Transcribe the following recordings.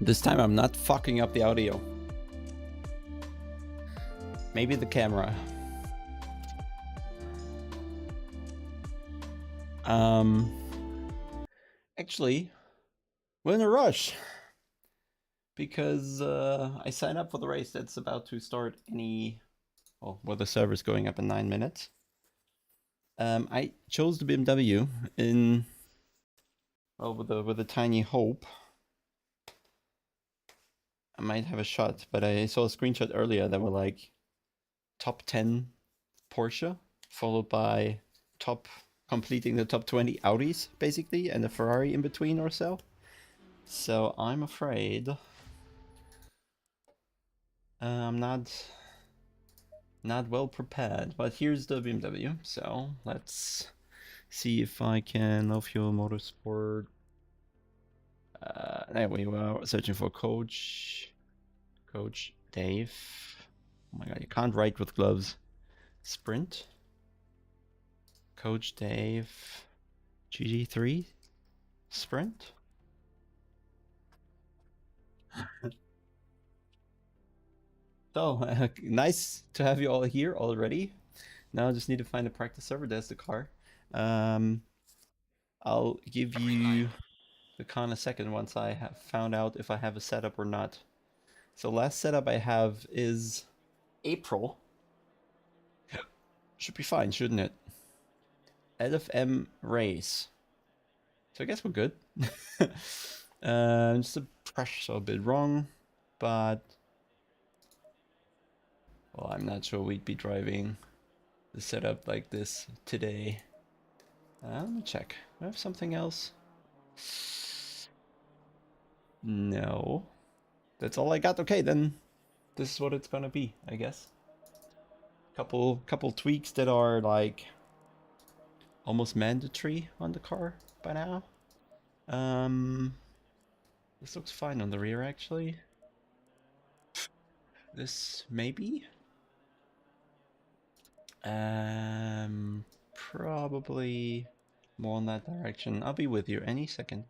This time I'm not fucking up the audio. Maybe the camera. Actually, we're in a rush because I signed up for the race that's about to start well, the server's going up in 9 minutes. I chose the BMW with a tiny hope I might have a shot, but I saw a screenshot earlier that were like top 10 Porsche, followed by completing the top 20 Audis, basically, and a Ferrari in between or so. So I'm afraid I'm not well prepared, but here's the BMW. So let's see if I can low fuel motorsport. There we were searching for Coach Dave. Oh my god, you can't write with gloves. Sprint. Coach Dave. GT3 Sprint. So, nice to have you all here already. Now I just need to find a practice server. There's the car. I'll give you the car in a second once I have found out if I have a setup or not. So last setup I have is April. Should be fine, shouldn't it? LFM race. So I guess we're good. Just the pressure a bit wrong, but well, I'm not sure we'd be driving the setup like this today. Let me check. Do I have something else? No. That's all I got. Okay, then this is what it's gonna be, I guess. Couple tweaks that are like almost mandatory on the car by now. This looks fine on the rear actually. This maybe. Probably more in that direction. I'll be with you any second.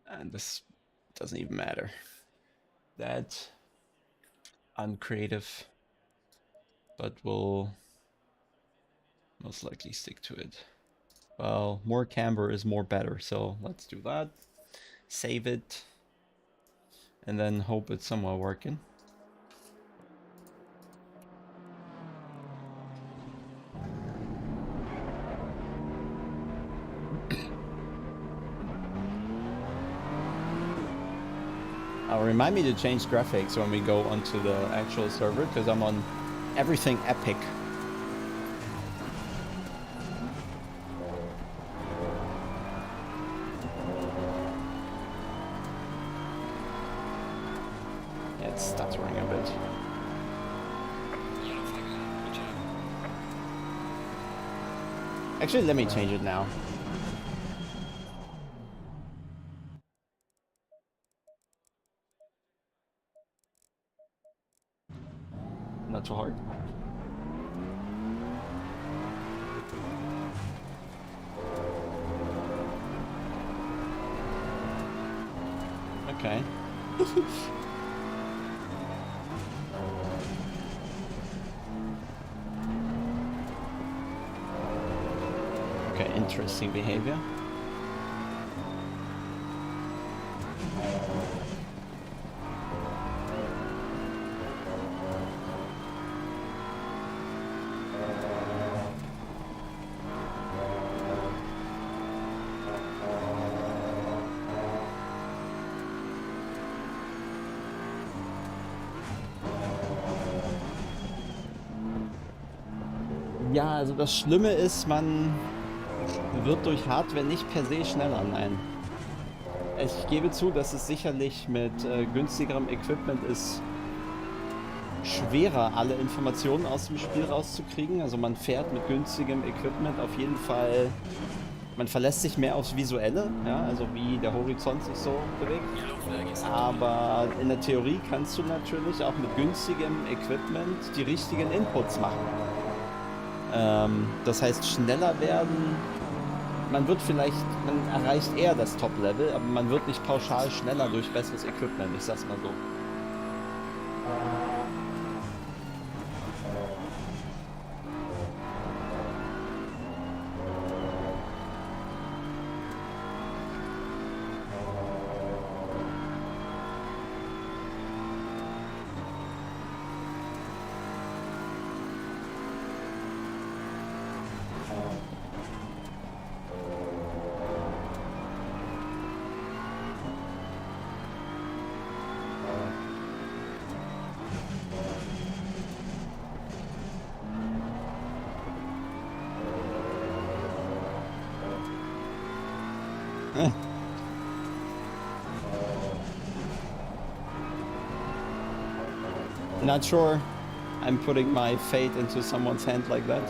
And this doesn't even matter. That's uncreative, but we'll most likely stick to it. Well, more camber is more better, so let's do that. Save it, and then hope it's somewhere working. Remind me to change graphics when we go onto the actual server, because I'm on everything epic. Yeah, it's stuttering a bit. Actually, let me change it now. Not too hard. Okay. Okay, interesting behavior. Ja, also das Schlimme ist, man wird durch Hardware nicht per se schneller, nein. Ich gebe zu, dass es sicherlich mit günstigerem Equipment ist schwerer, alle Informationen aus dem Spiel rauszukriegen. Also man fährt mit günstigem Equipment auf jeden Fall, man verlässt sich mehr aufs Visuelle, ja, also wie der Horizont sich so bewegt. Aber in der Theorie kannst du natürlich auch mit günstigem Equipment die richtigen Inputs machen. Das heißt, schneller werden man wird vielleicht, man erreicht eher das Top-Level, aber man wird nicht pauschal schneller durch besseres Equipment, ich sag's mal so. Not sure I'm putting my fate into someone's hand like that.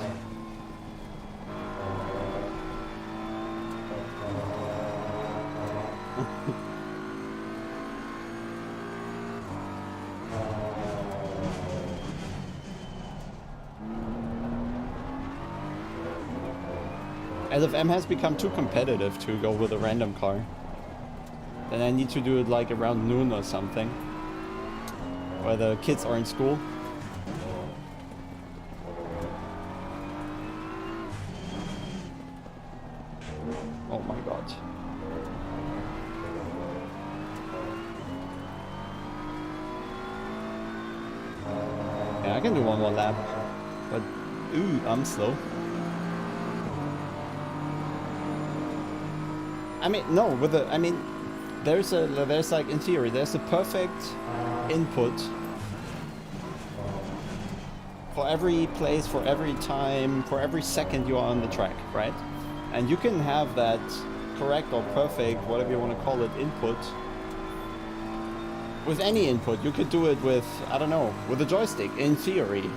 LFM has become too competitive to go with a random car. Then I need to do it like around noon or something, where the kids are in school. Oh my god. Yeah, I can do one more lap, but ooh, I'm slow. I mean, no, with the, I mean, there's like, in theory, there's a perfect input for every place, for every time, for every second you are on the track, right? And you can have that correct or perfect, whatever you want to call it, input with any input. You could do it with, I don't know, with a joystick, in theory.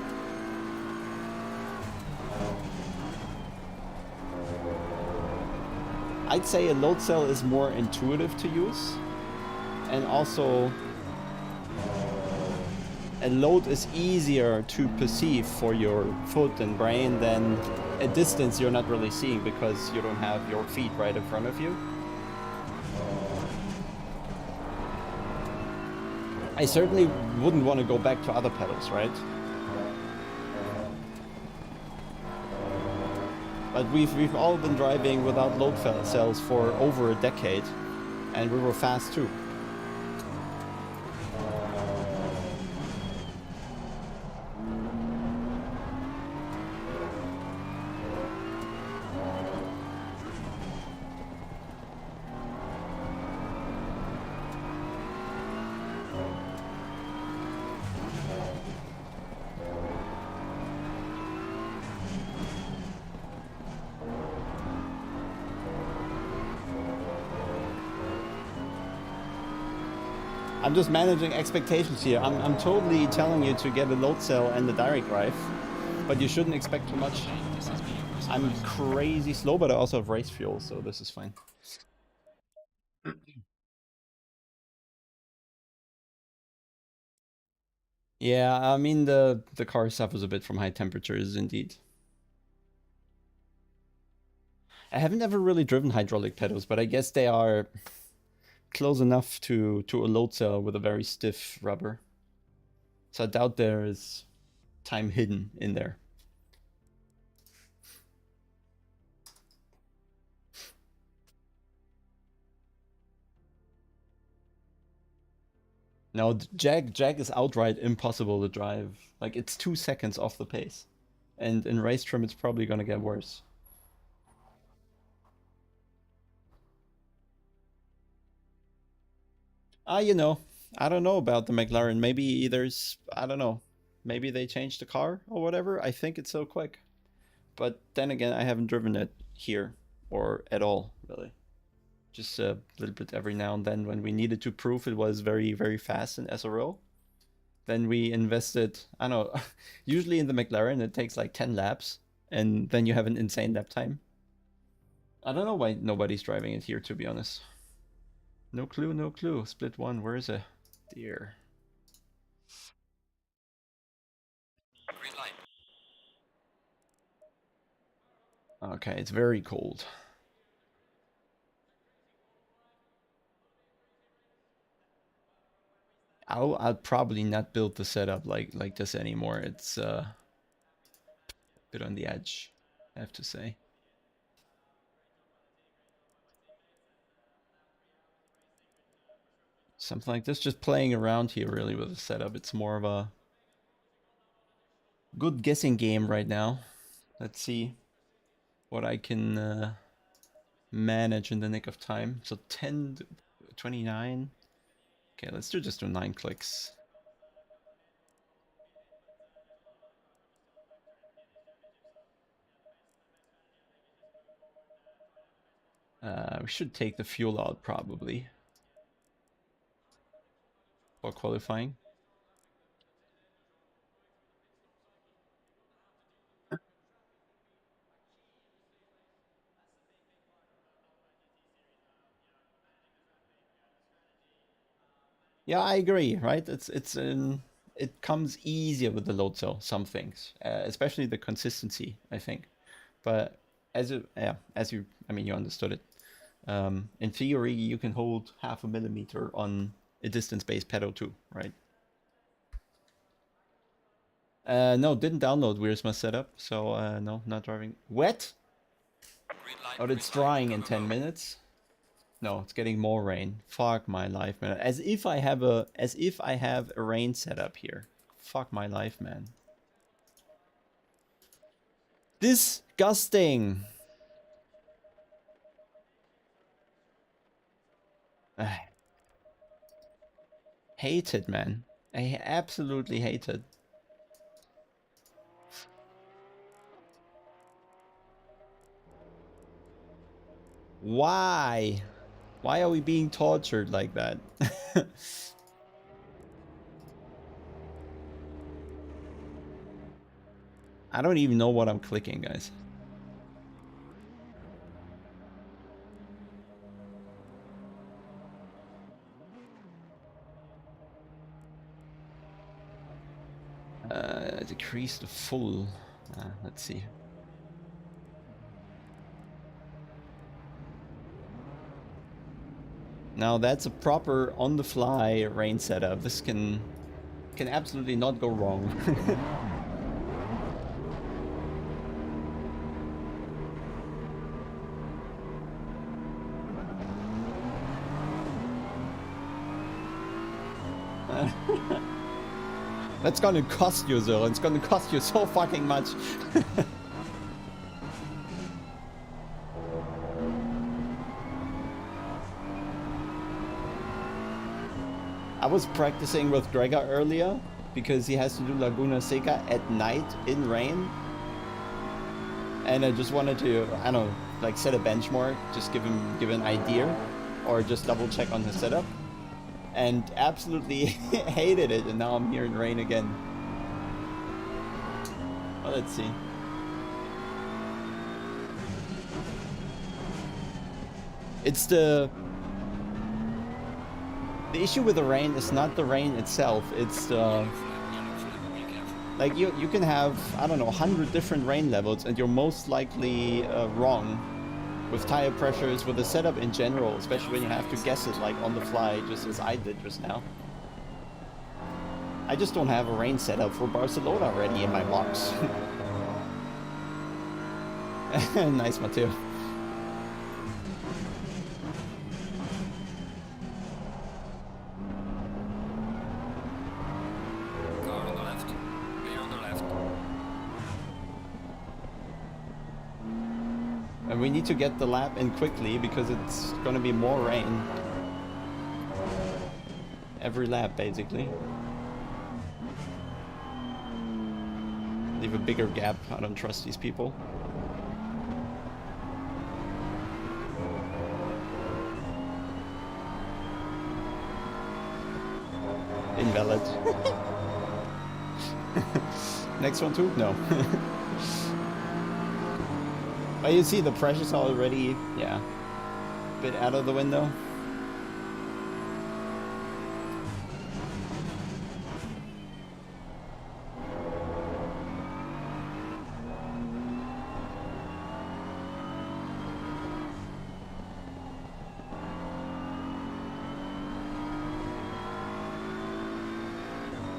I'd say a load cell is more intuitive to use, and also a load is easier to perceive for your foot and brain than a distance you're not really seeing because you don't have your feet right in front of you. I certainly wouldn't want to go back to other pedals, right? But we've all been driving without load cells for over a decade, and we were fast too. I'm just managing expectations here. I'm totally telling you to get a load cell and a direct drive, but you shouldn't expect too much. I'm crazy slow, but I also have race fuel, so this is fine. Yeah, I mean the car suffers a bit from high temperatures indeed. I haven't ever really driven hydraulic pedals, but I guess they are close enough to a load cell with a very stiff rubber. So I doubt there is time hidden in there. No, Jag is outright impossible to drive. Like, it's 2 seconds off the pace. And in race trim, it's probably gonna get worse. You know, I don't know about the McLaren. Maybe there's, I don't know. Maybe they changed the car or whatever. I think it's so quick. But then again, I haven't driven it here or at all, really. Just a little bit every now and then when we needed to prove it was very, very fast in SRO. Then we invested, I don't know, usually in the McLaren it takes like 10 laps and then you have an insane lap time. I don't know why nobody's driving it here, to be honest. No clue, no clue. Split one, where is it? Dear. Okay, it's very cold. I'll probably not build the setup like this anymore. It's a bit on the edge, I have to say. Something like this, just playing around here really with the setup. It's more of a good guessing game right now. Let's see what I can manage in the nick of time. So 10, 29. Okay, let's just do 9 clicks. We should take the fuel out probably for qualifying. Yeah, I agree, right? It comes easier with the load cell, some things, especially the consistency, I think. But I mean, you understood it. In theory, you can hold 0.5 millimeter on a distance-based pedal too, right? No, didn't download Where's My Setup, so no, not driving. Wet? Oh, it's drying in 10 minutes. No, it's getting more rain. Fuck my life, man. As if I have a rain setup here. Fuck my life, man. Disgusting. Hate it, man. I absolutely hate it. Why? Why are we being tortured like that? I don't even know what I'm clicking, guys. Decrease the full. Let's see. Now that's a proper on-the-fly rain setup. This can absolutely not go wrong. That's gonna cost you, Zil. It's gonna cost you so fucking much. I was practicing with Gregor earlier because he has to do Laguna Seca at night in rain. And I just wanted to, I don't know, like set a benchmark, just give an idea, or just double check on the setup. And absolutely hated it, and now I'm here in rain again. Well, let's see. It's the issue with the rain is not the rain itself, it's the... Like, you can have, I don't know, 100 different rain levels, and you're most likely wrong with tire pressures, with the setup in general, especially when you have to guess it, like, on the fly, just as I did just now. I just don't have a rain setup for Barcelona already in my box. Nice, Matteo. And we need to get the lap in quickly because it's gonna be more rain. Every lap, basically. Leave a bigger gap. I don't trust these people. Invalid. Next one too? No. But you see the pressure's already, yeah, a bit out of the window.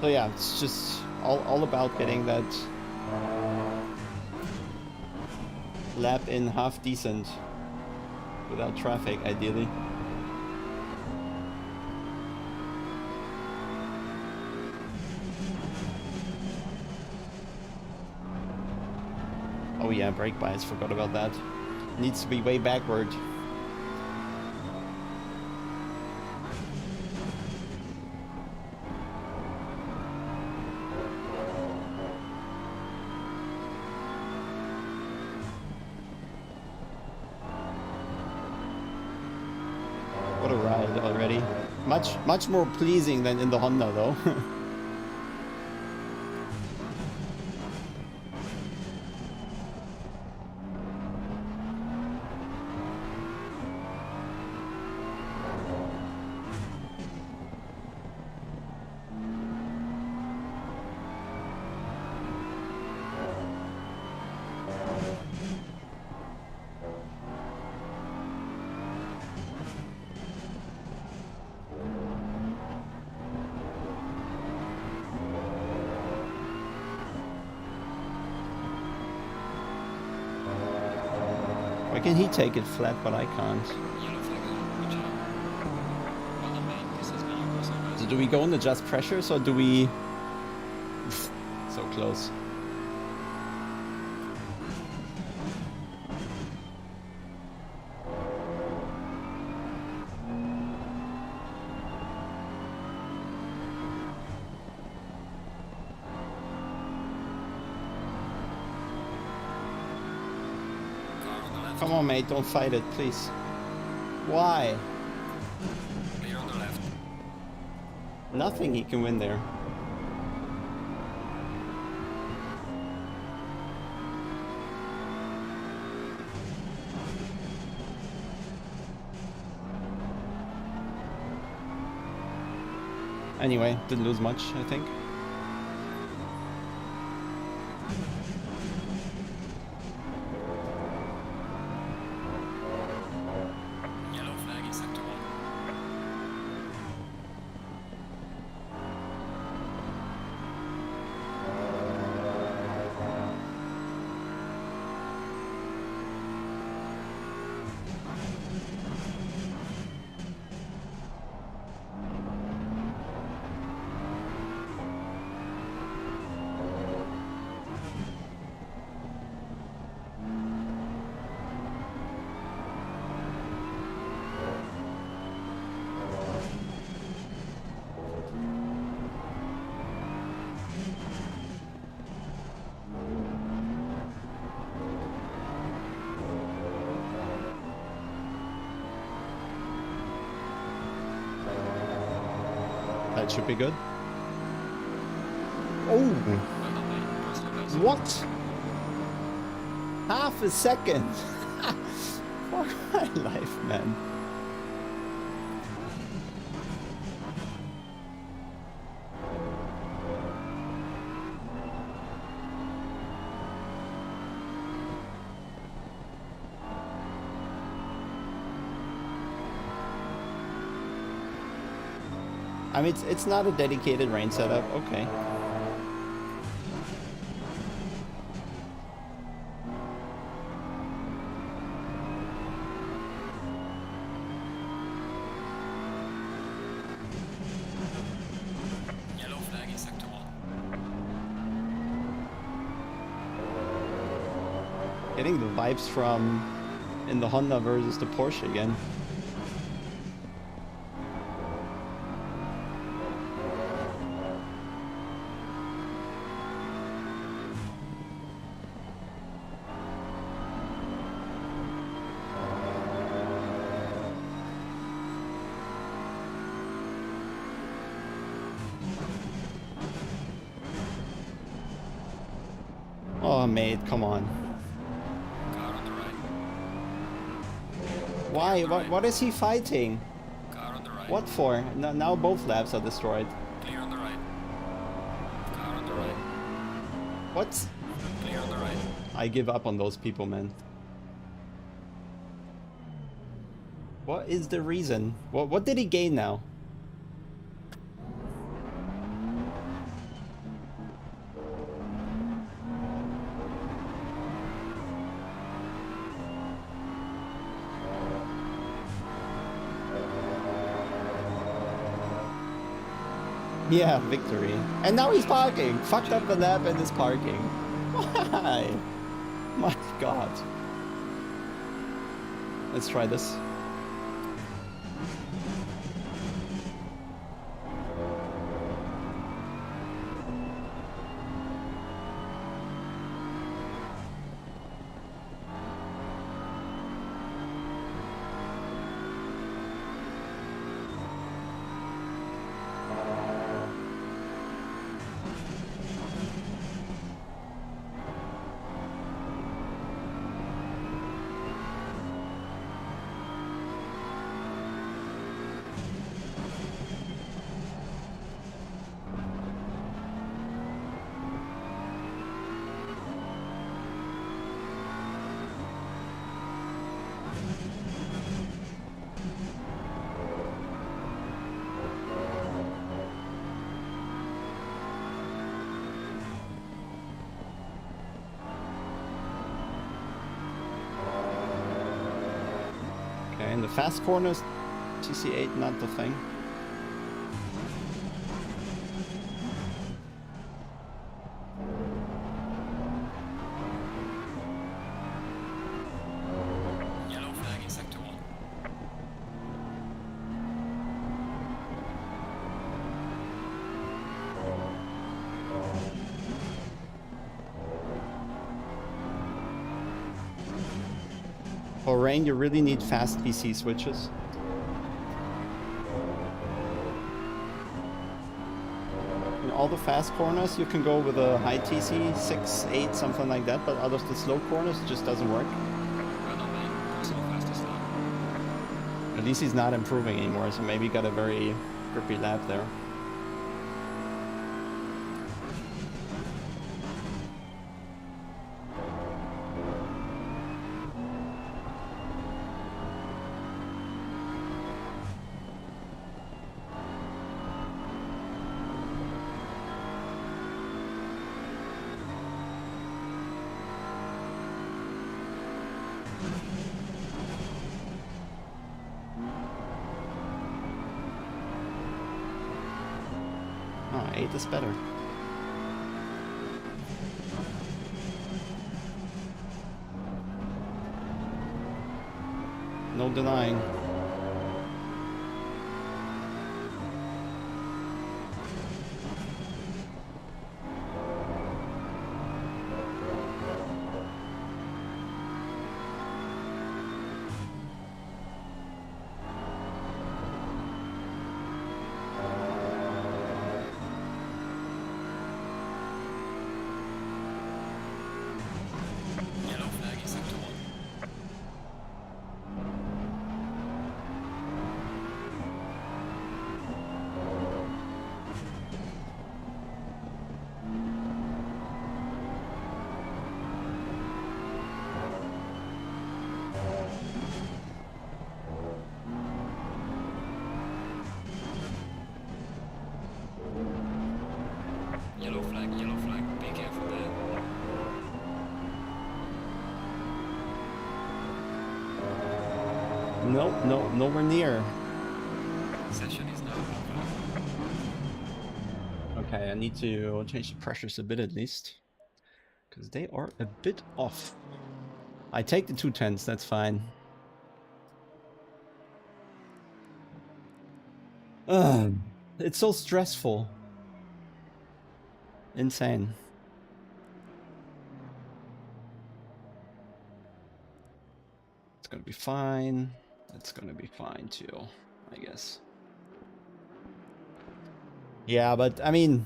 So yeah, it's just all about getting that lap in half decent without traffic, ideally. Oh yeah, brake bias, forgot about that. Needs to be way backward. What a ride already. Much more pleasing than in the Honda though. Why can he take it flat, but I can't? So do we go and adjust pressures, or do we... So close. Come on, mate, don't fight it, please. Why? Clear on the left. Nothing he can win there. Anyway, didn't lose much, I think. That should be good. Oh! What? Half a second! Fuck my life, man. I mean, it's not a dedicated rain setup, okay. Yellow flag in sector 1. Getting the vibes from in the Honda versus the Porsche again. Oh, mate, come on. Car on the right. Why? What is he fighting? Car on the right. What for? Now both laps are destroyed. Clear on the right. Car on the right. What? Clear on the right. I give up on those people, man. What is the reason? What did he gain now? Yeah, victory. And now he's parking. Fucked up the lap and is parking. Why? My god. Let's try this. Okay, in the fast corners, TC8 not the thing. Yellow flag in sector 1. For rain, you really need fast PC switches. In all the fast corners, you can go with a high TC, 6, 8, something like that, but out of the slow corners, it just doesn't work. Well done, mate. So fastest lap. At least he's not improving anymore, so maybe he got a very grippy lap there. Oh, 8 is better. No denying. Yellow flag in sector 1. Yellow flag. Be careful there. No, nowhere near. Session is now over. Okay, I need to change the pressures a bit at least. Because they are a bit off. I take the 210s, that's fine. It's so stressful. Insane. It's gonna be fine. It's gonna be fine too, I guess. Yeah, but I mean,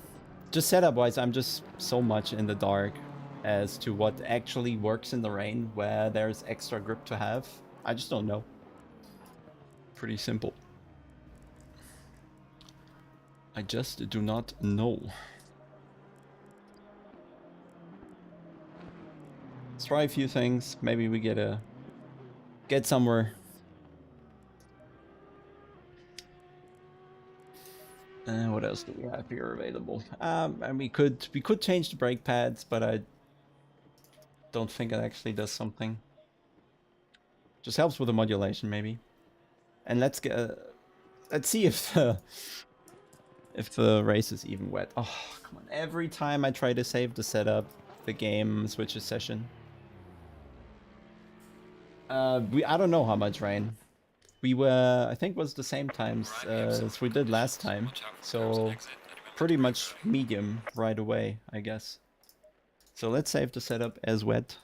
just setup wise, I'm just so much in the dark as to what actually works in the rain, where there's extra grip to have. I just don't know. Pretty simple. I just do not know. Let's try a few things. Maybe we get somewhere. What else do we have here available? And we could change the brake pads, but I don't think it actually does something. Just helps with the modulation, maybe. And let's see if if the race is even wet. Oh, come on. Every time I try to save the setup, the game switches session. I don't know how much rain. We were, I think it was the same times as we did last time. So pretty much medium right away, I guess. So let's save the setup as wet.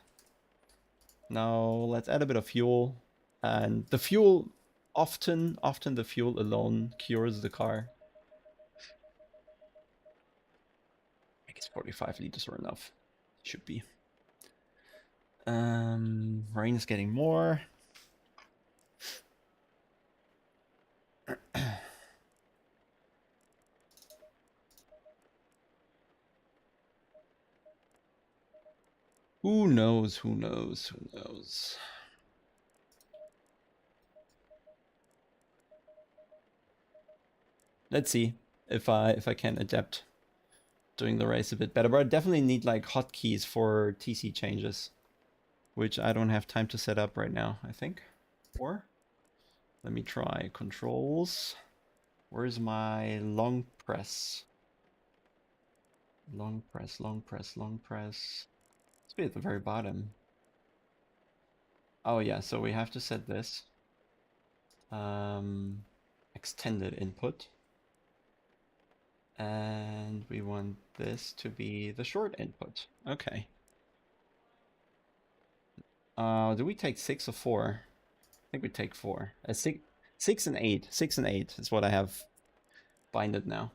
Now let's add a bit of fuel. And the fuel, often the fuel alone cures the car. I guess 45 liters are enough. Should be. Rain is getting more. Who knows, who knows, who knows. Let's see if I can adapt doing the race a bit better. But I definitely need like hotkeys for TC changes, which I don't have time to set up right now, I think. Or let me try controls. Where's my long press? Long press, long press, long press. It's be at the very bottom. Oh yeah, so we have to set this. Extended input. And we want this to be the short input. Okay. Do we take 6 or 4? I think we take 4. 6 and 8. 6 and 8 is what I have binded now.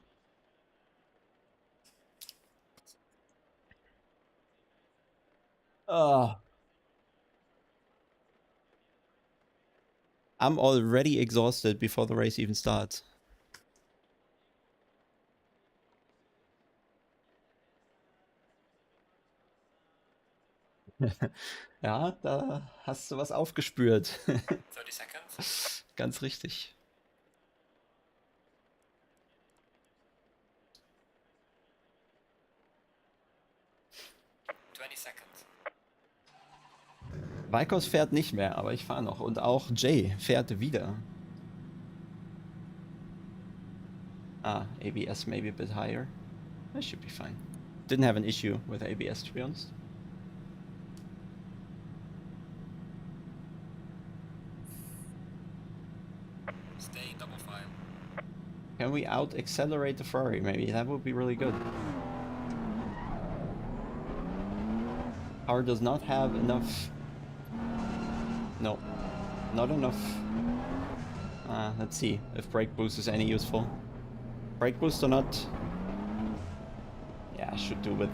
I'm already exhausted before the race even starts. Ja, da hast du was aufgespürt. 30 seconds. Ganz richtig. Vikos fährt nicht mehr, aber ich fahre noch. Und auch Jay fährt wieder. Ah, ABS maybe a bit higher. That should be fine. Didn't have an issue with ABS, to be honest. Stay in double file. Can we out-accelerate the Ferrari, maybe? That would be really good. Car does not have enough... No, not enough. Let's see if brake boost is any useful. Brake boost or not? Yeah, should do with...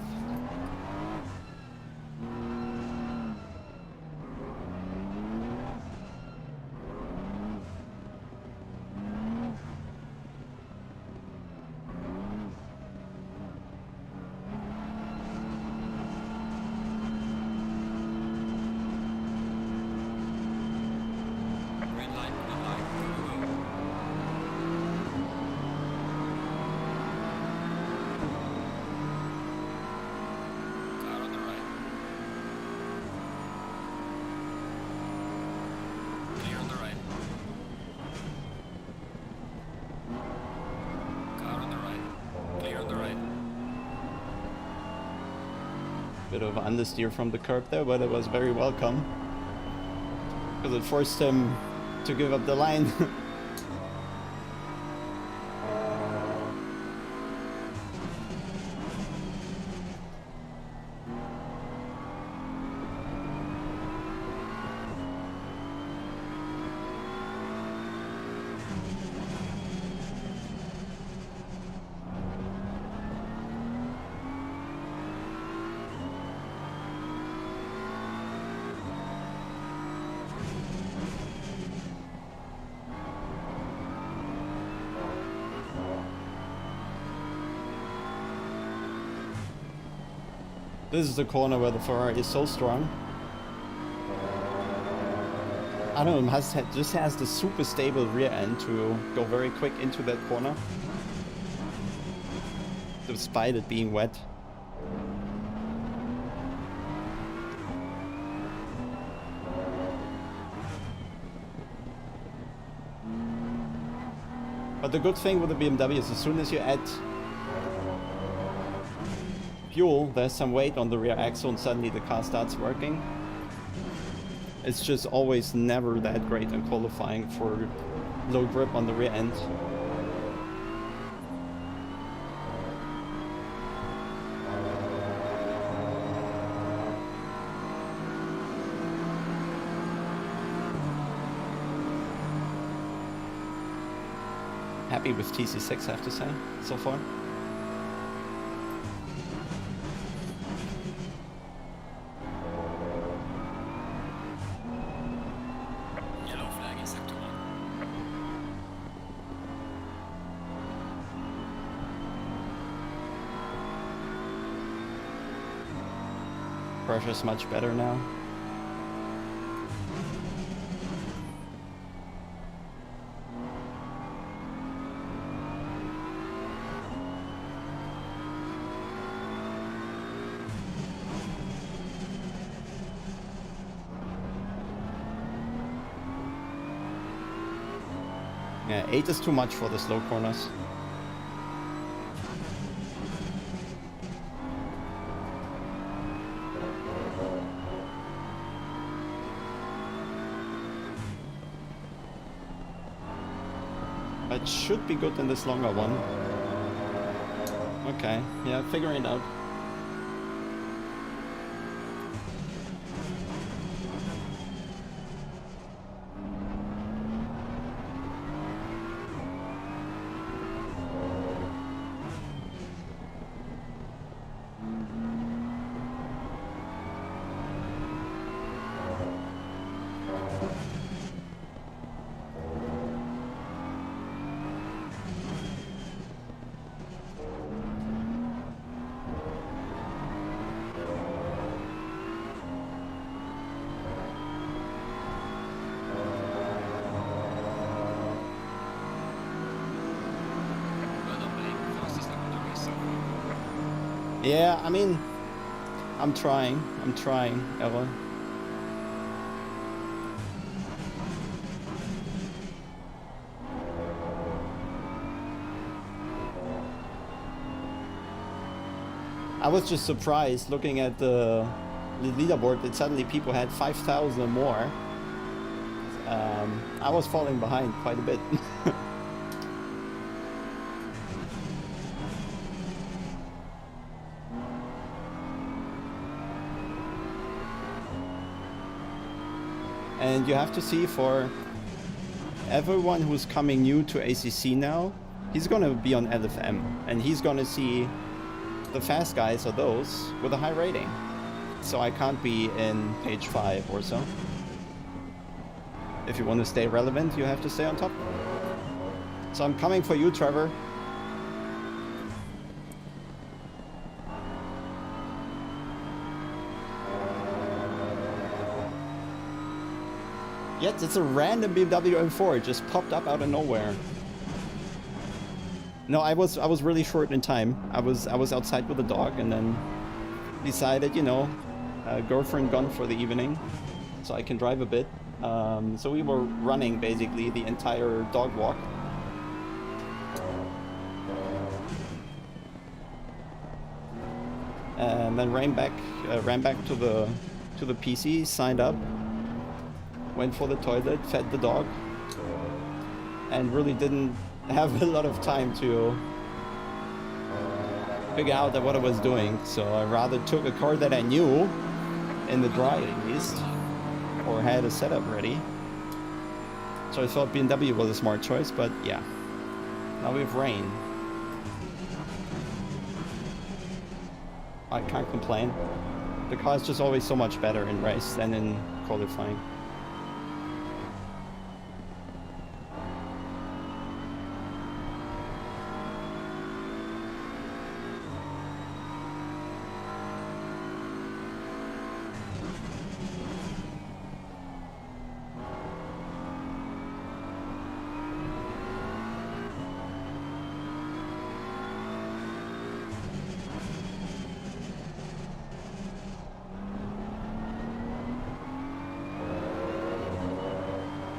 Bit of understeer from the curb there, but it was very welcome because it forced him to give up the line. This is the corner where the Ferrari is so strong. I don't know, just has the super stable rear end to go very quick into that corner, despite it being wet. But the good thing with the BMW is as soon as you add fuel, there's some weight on the rear axle and suddenly the car starts working. It's just always never that great in qualifying for low grip on the rear end. Happy with TC6, I have to say, so far. Yellow flag in sector 1. Pressure's much better now. Yeah, 8 is too much for the slow corners. But should be good in this longer one. Okay, yeah, figuring it out. Yeah, I mean, I'm trying, Ella. I was just surprised looking at the leaderboard that suddenly people had 5,000 or more. I was falling behind quite a bit. And you have to see, for everyone who's coming new to ACC now, he's gonna be on LFM, and he's gonna see the fast guys are those with a high rating. So I can't be in page 5 or so. If you want to stay relevant, you have to stay on top. So I'm coming for you, Trevor. Yet it's a random BMW M4. It just popped up out of nowhere. No, I was really short in time. I was outside with the dog and then decided, you know, girlfriend gone for the evening, so I can drive a bit. So we were running basically the entire dog walk. And then ran back to the PC, signed up, went for the toilet, fed the dog, and really didn't have a lot of time to figure out what I was doing. So I rather took a car that I knew in the dry at least, or had a setup ready. So I thought BMW was a smart choice, but yeah, now we have rain. I can't complain. The car is just always so much better in race than in qualifying.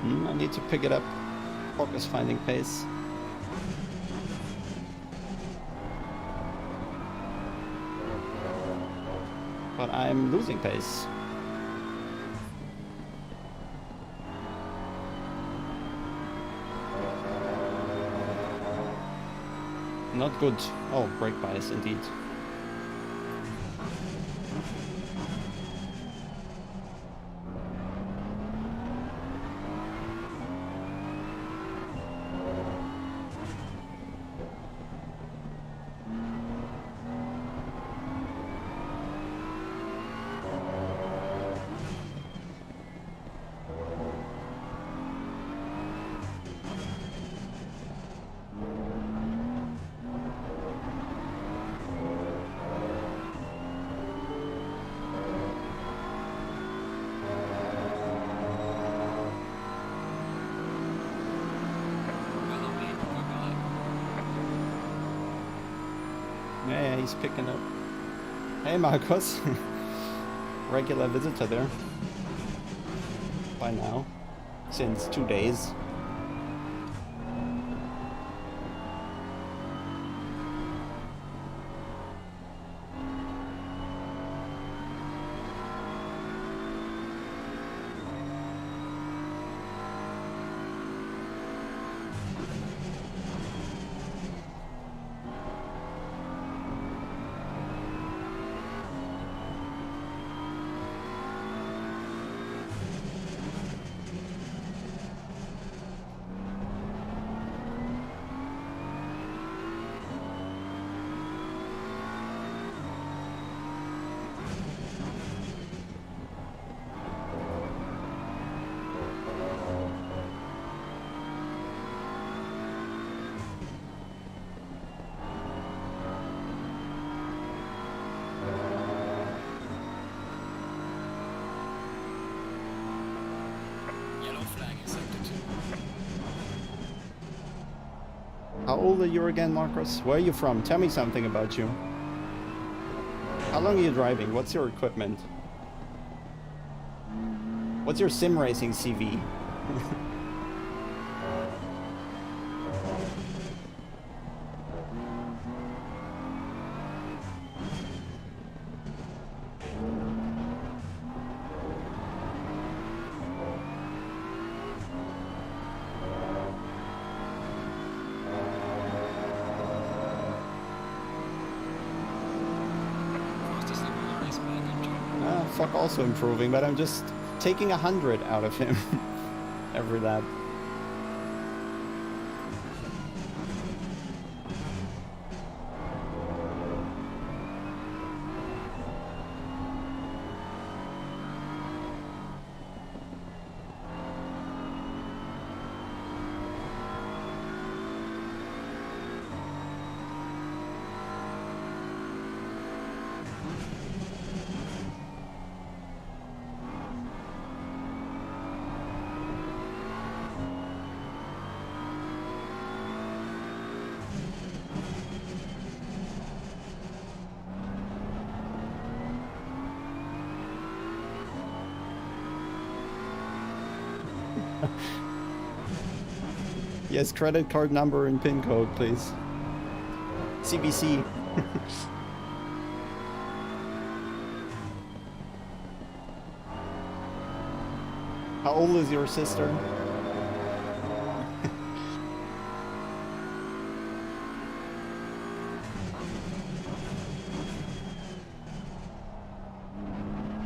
I need to pick it up. Focus finding pace. but I'm losing pace. Not good. Oh, brake bias indeed. Yeah, he's picking up. Hey, Marcos. Regular visitor there. By now. Since 2 days. How old are you again, Marcos? Where are you from? Tell me something about you. How long are you driving? What's your equipment? What's your sim racing CV? Fuck also improving, but I'm just taking 100 out of him every lap. Yes, credit card number and PIN code, please. CBC. How old is your sister?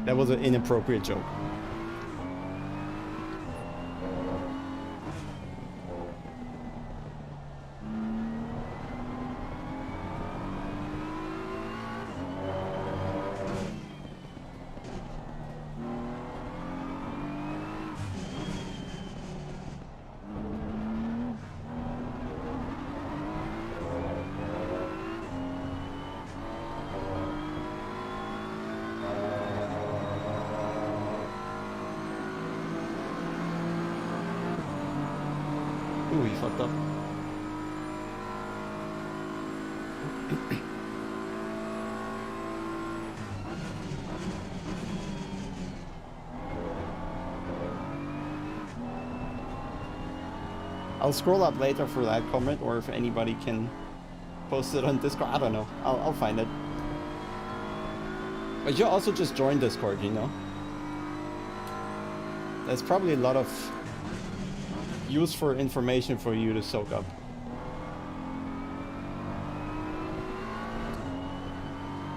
That was an inappropriate joke. Ooh, he fucked up. I'll scroll up later for that comment, or if anybody can post it on Discord. I don't know. I'll find it. But you also just joined Discord, you know? There's probably a lot of useful information for you to soak up.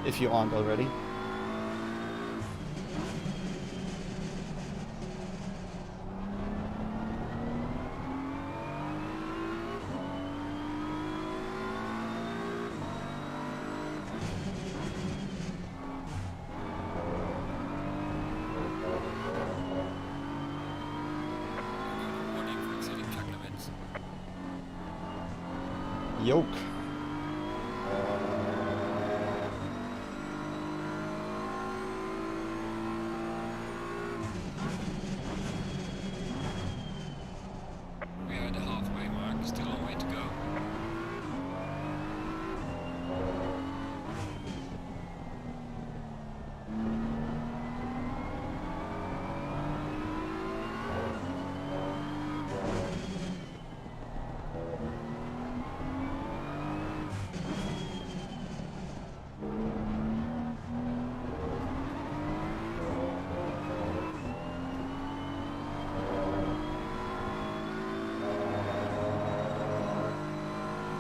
If you aren't already. Warning for exceeding track limits. Yoke. We are at the halfway mark, still a long way to go.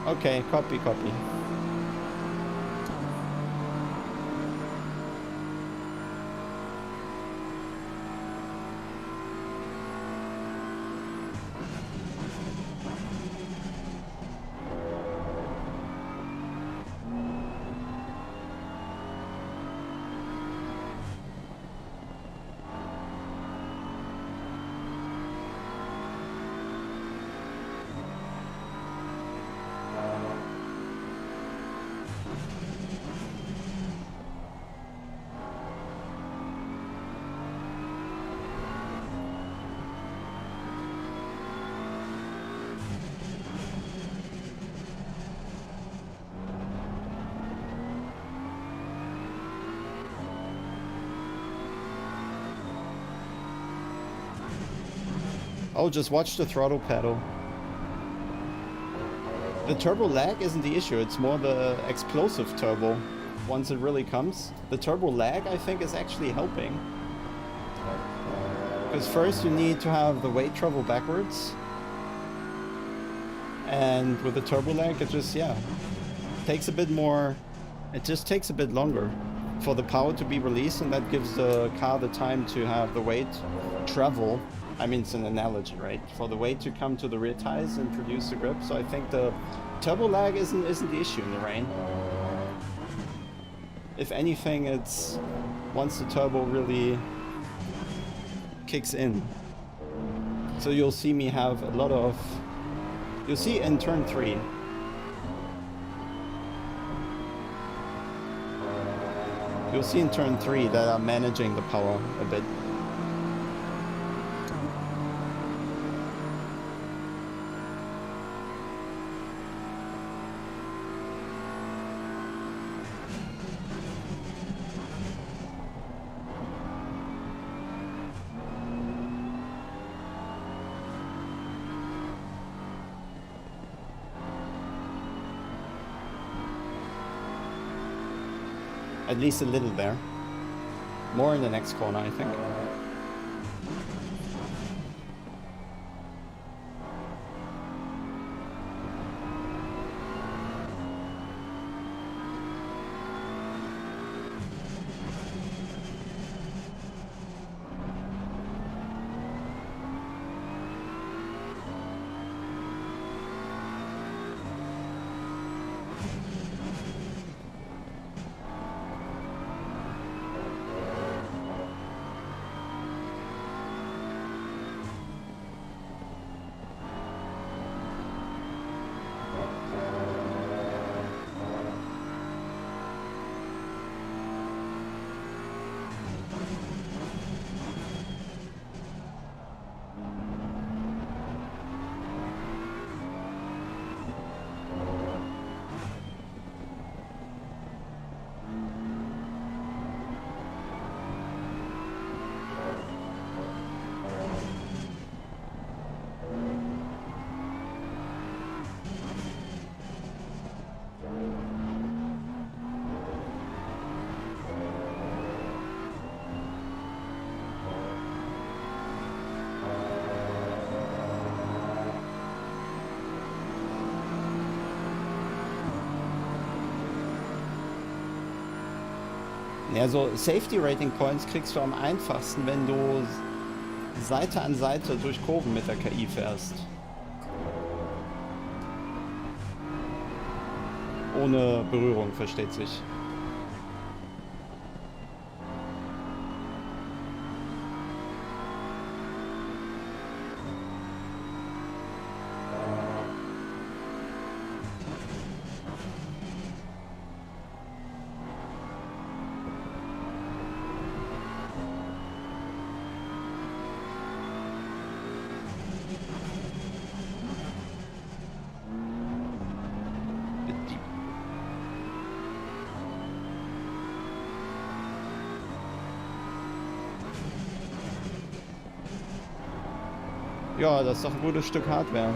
Okay, copy, copy. Oh, just watch the throttle pedal. The turbo lag isn't the issue, it's more the explosive turbo. Once it really comes. The turbo lag, I think, is actually helping. Because first you need to have the weight travel backwards. And with the turbo lag, it just, yeah, takes a bit more, it just takes a bit longer for the power to be released, and that gives the car the time to have the weight travel. I mean, it's an analogy, right? For the weight to come to the rear tires and produce the grip. So I think the turbo lag isn't the issue in the rain. If anything, it's once the turbo really kicks in. So you'll see me have a lot of, you'll see in turn 3. You'll see in turn 3 that I'm managing the power a bit. At least a little there. More in the next corner, I think. Ja, so Safety Rating Points kriegst du am einfachsten, wenn du Seite an Seite durch Kurven mit der KI fährst. Ohne Berührung, versteht sich. Ja, das ist doch ein gutes Stück Hardware.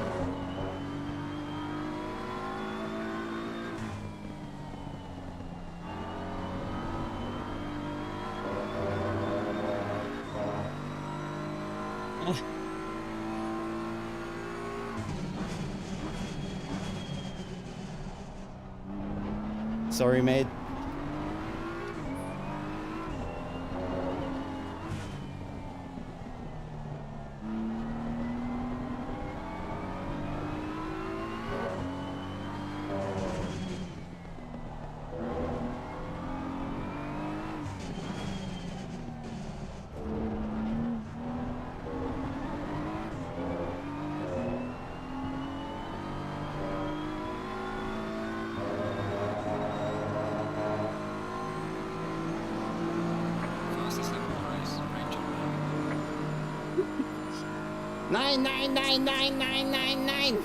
Sorry, mate. Nein, nein, nein, nein, nein, nein, nein.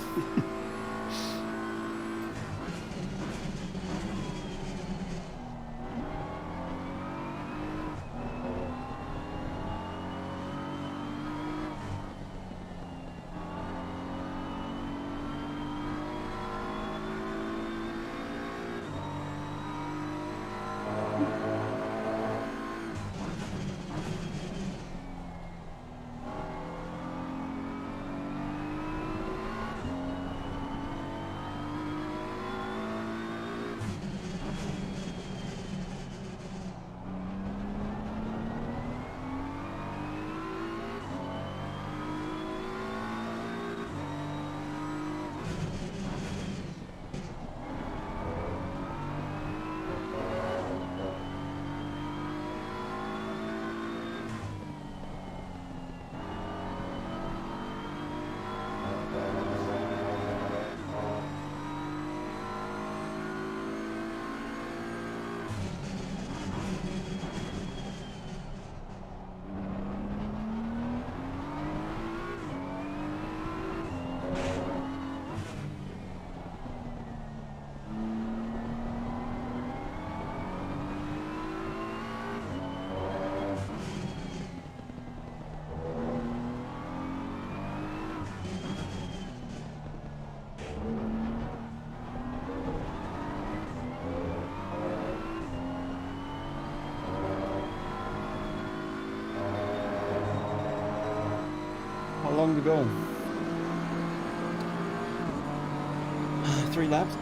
How long to go? 3 laps?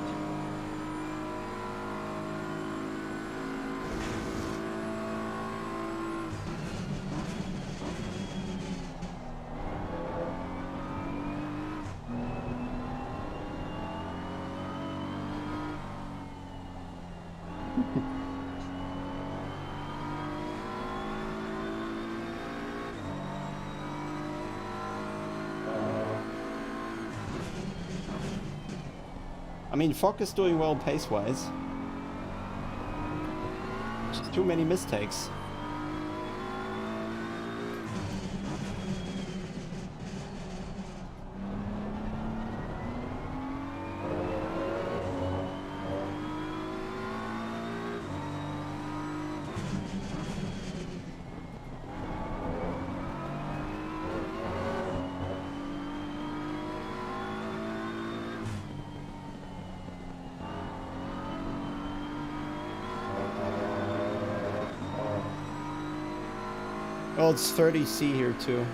I mean, Fock is doing well pace-wise. Just too many mistakes. Well, it's 30C here too.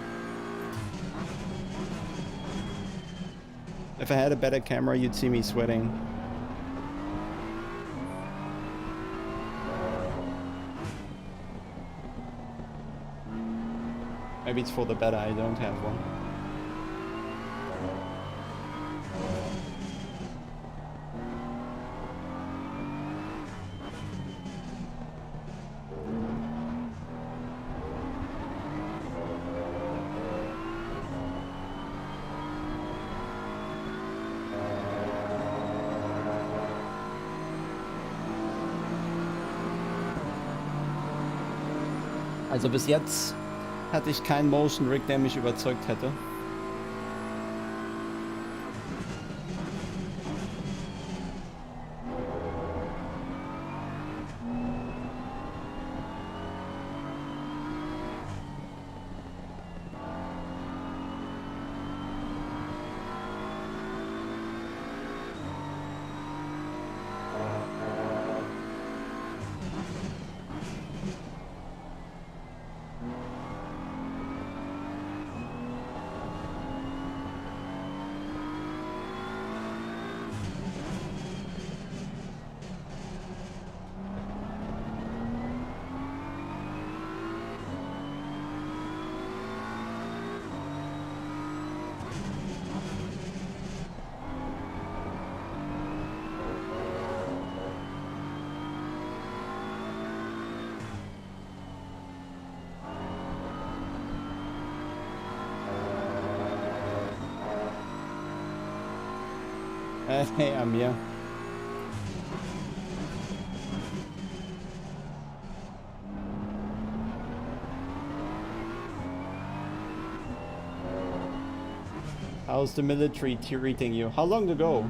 If I had a better camera, you'd see me sweating. maybe it's for the better I don't have one. Also bis jetzt hatte ich keinen Motion Rig, der mich überzeugt hätte. Hey, Amir. How's the military treating you? How long ago?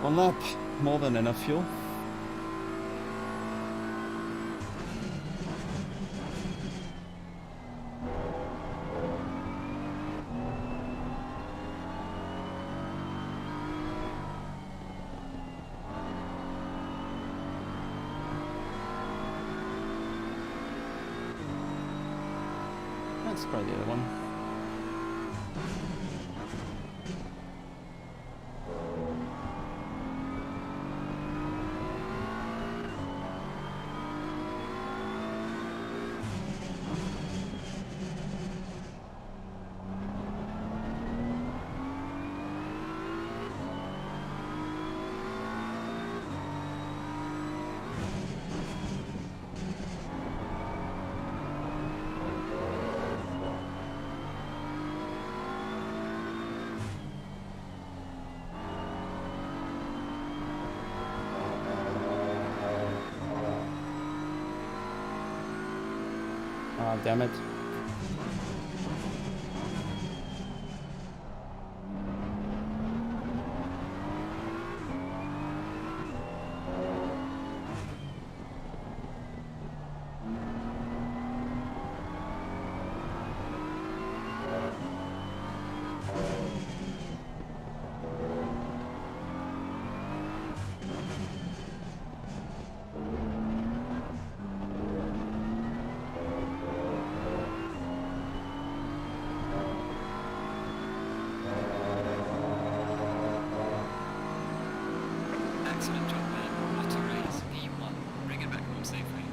One lap, more than enough fuel. That's probably the other one. Ah, damn it. Excellent job, man. What a race. P1. Bring it back home safely.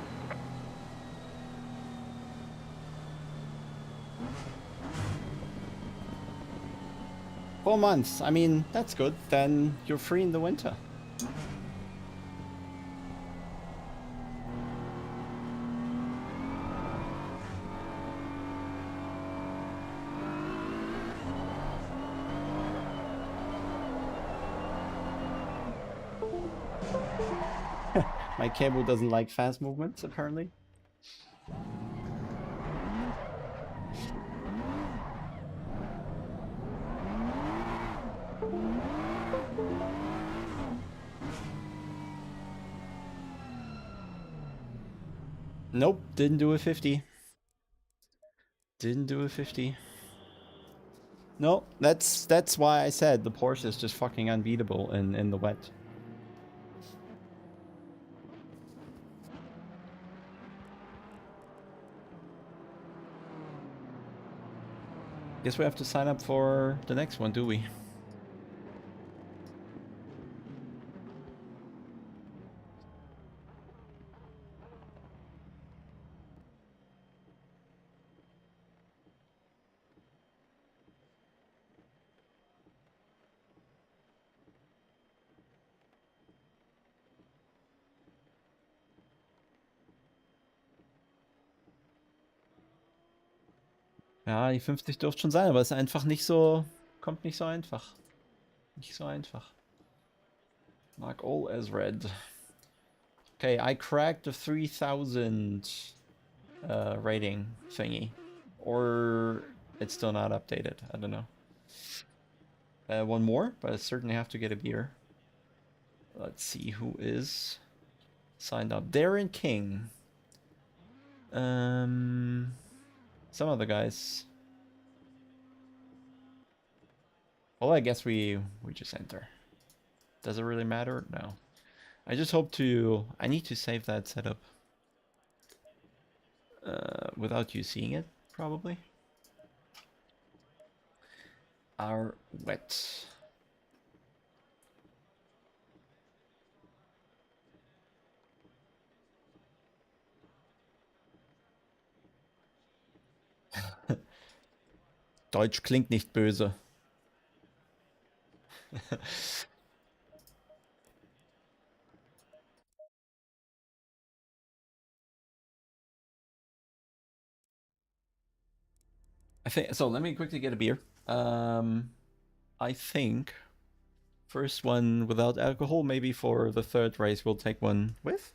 Four months. I mean, that's good. Then you're free in the winter. My cable doesn't like fast movements, apparently. Nope, didn't do a 50. Didn't do a 50. No, that's why I said the Porsche is just fucking unbeatable in the wet. Guess we have to sign up for the next one, do we? Ja, die 50 dürfte schon sein, aber es ist einfach nicht so, kommt nicht so einfach. Nicht so einfach. Mark all as red. Okay, I cracked the 3000 rating thingy. Or it's still not updated, I don't know. One more, but I certainly have to get a beer. Let's see who is signed up. Darren King. Some other guys. Well, I guess we just enter. Does it really matter? No. I just hope to... I need to save that setup. Without you seeing it, probably. Are wet. Deutsch klingt nicht böse. I think so. Let me quickly get a beer. I think first one without alcohol. Maybe for the third race we'll take one with.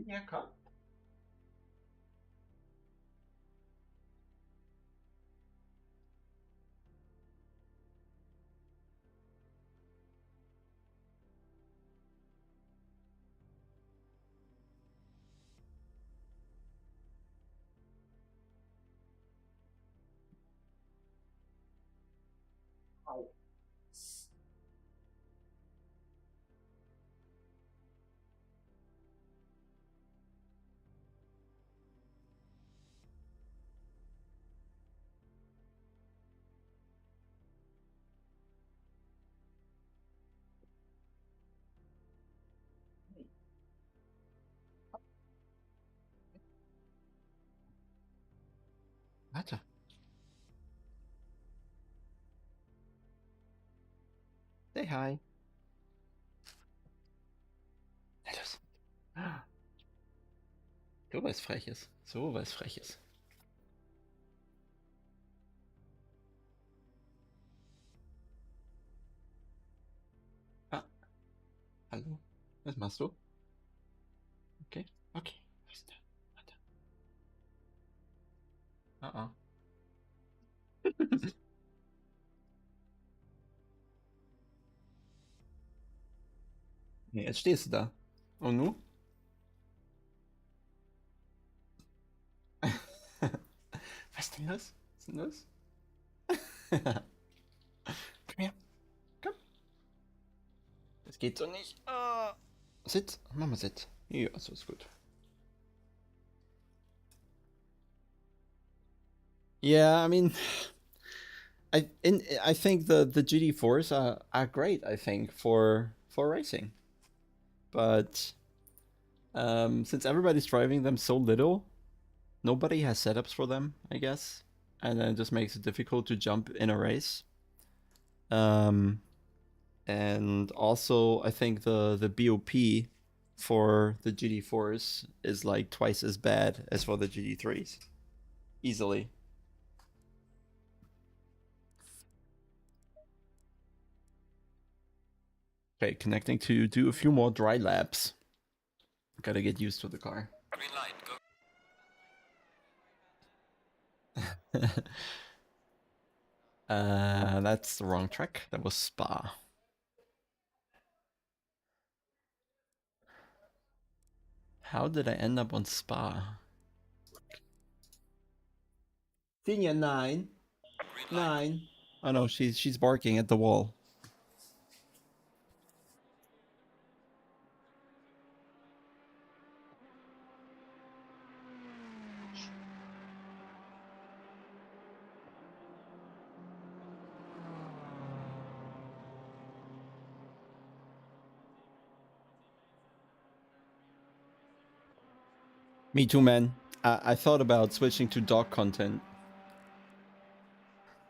Ja, komm. Au. Warte. Say hi. Na los. So was Freches. So was Freches. Ah, hallo. Was machst du? Okay. Okay. Warte. Warte. Ah, ah. Nee, jetzt stehst du da. Und nu? Was denn los? Was ist denn los? Komm her. Komm. Das geht so nicht. Ah. Sitz. Mach mal Sitz. Ja, so ist gut. Yeah, I mean, I think the GT4s are great. I think for racing, but since everybody's driving them so little, nobody has setups for them, I guess, and then it just makes it difficult to jump in a race. And also I think the BOP for the GT4s is like twice as bad as for the GT3s, easily. Okay, connecting to do a few more dry laps. Gotta get used to the car. Green light, go. That's the wrong track. That was Spa. How did I end up on Spa? Senior 9. 9. Oh no, she's barking at the wall. Me too, man. I thought about switching to dog content.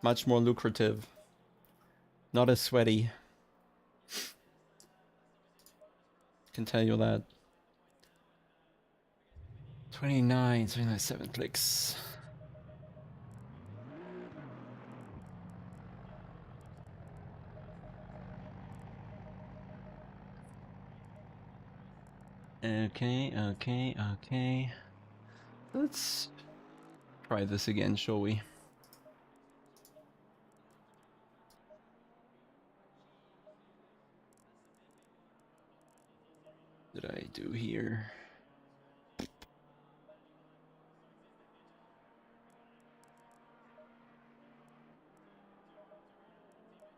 Much more lucrative. Not as sweaty. Can tell you that. 29, 7 clicks. Okay. Let's try this again, shall we? What did I do here? I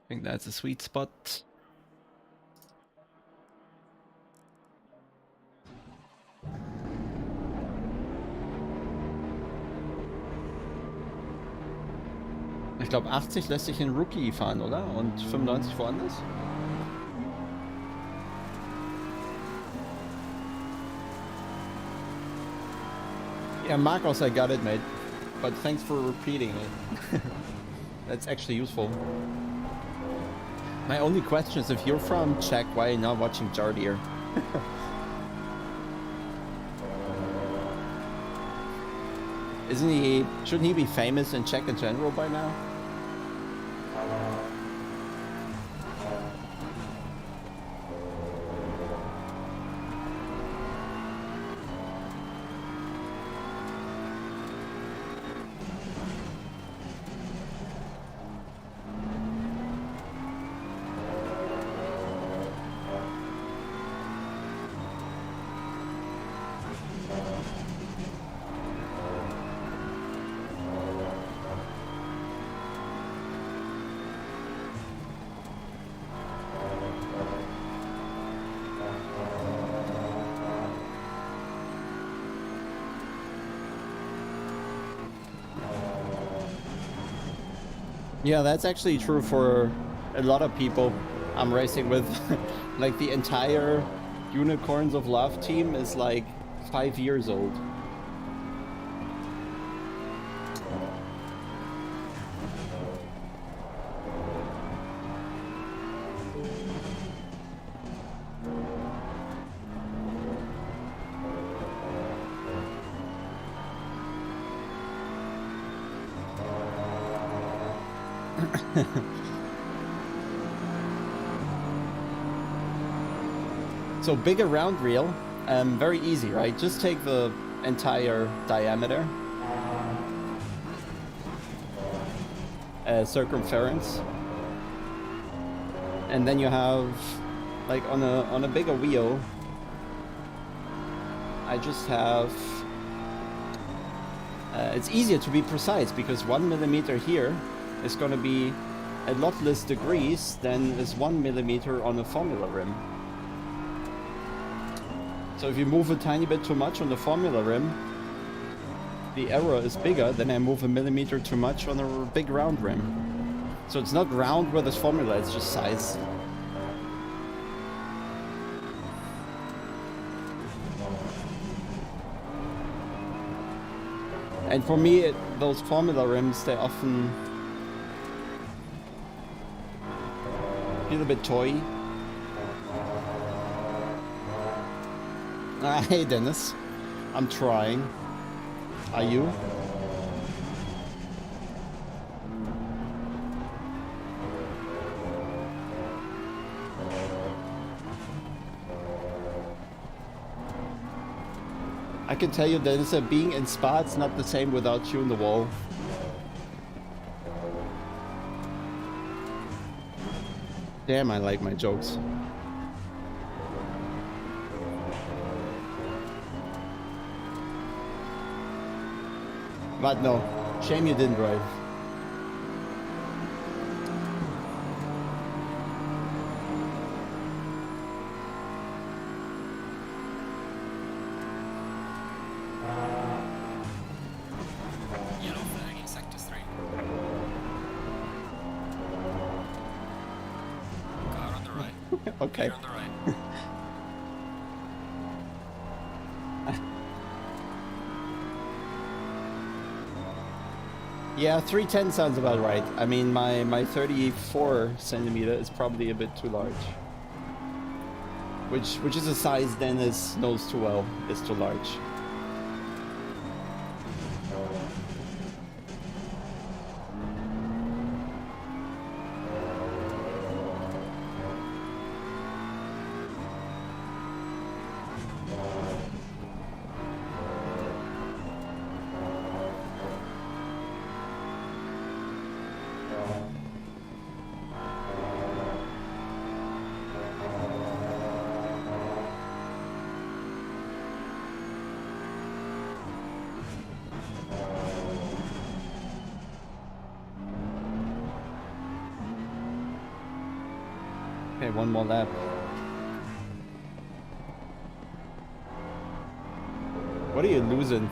think that's a sweet spot. Ich glaube 80 lässt sich in Rookie fahren, oder? Und 95 woanders? Yeah, Marcos, I got it, mate. But thanks for repeating it. That's actually useful. My only question is, if you're from Czech, why are you not watching Jardier? Shouldn't he be famous in Czech in general by now? Yeah, that's actually true for a lot of people I'm racing with. Like the entire Unicorns of Love team is like 5 years old. So bigger round reel, very easy, right? Just take the entire diameter, circumference, and then you have, like on a bigger wheel, I just have. It's easier to be precise because 1 millimeter here is going to be a lot less degrees than is 1 millimeter on a Formula rim. So if you move a tiny bit too much on the Formula rim, the error is bigger than I move a millimeter too much on a big round rim. So it's not round with this formula, it's just size. And for me, those Formula rims, they often feel a bit toy. Hey Dennis, I'm trying. Are you? can tell you that being in Spa, it's not the same without you in the wall. Damn, I like my jokes. But no, shame you didn't drive. Yellow flag in sector 3. Car on the right. Okay. Clear on the right. Yeah, 310 sounds about right. I mean, my 34 centimeter is probably a bit too large. Which is a size Dennis knows too well is too large. Okay, one more lap. What are you losing?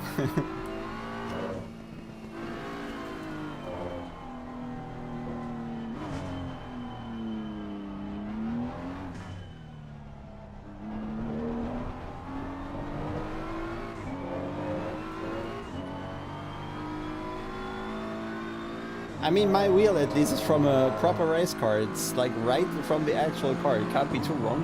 I mean, my wheel at least is from a proper race car. It's like right from the actual car. It can't be too wrong.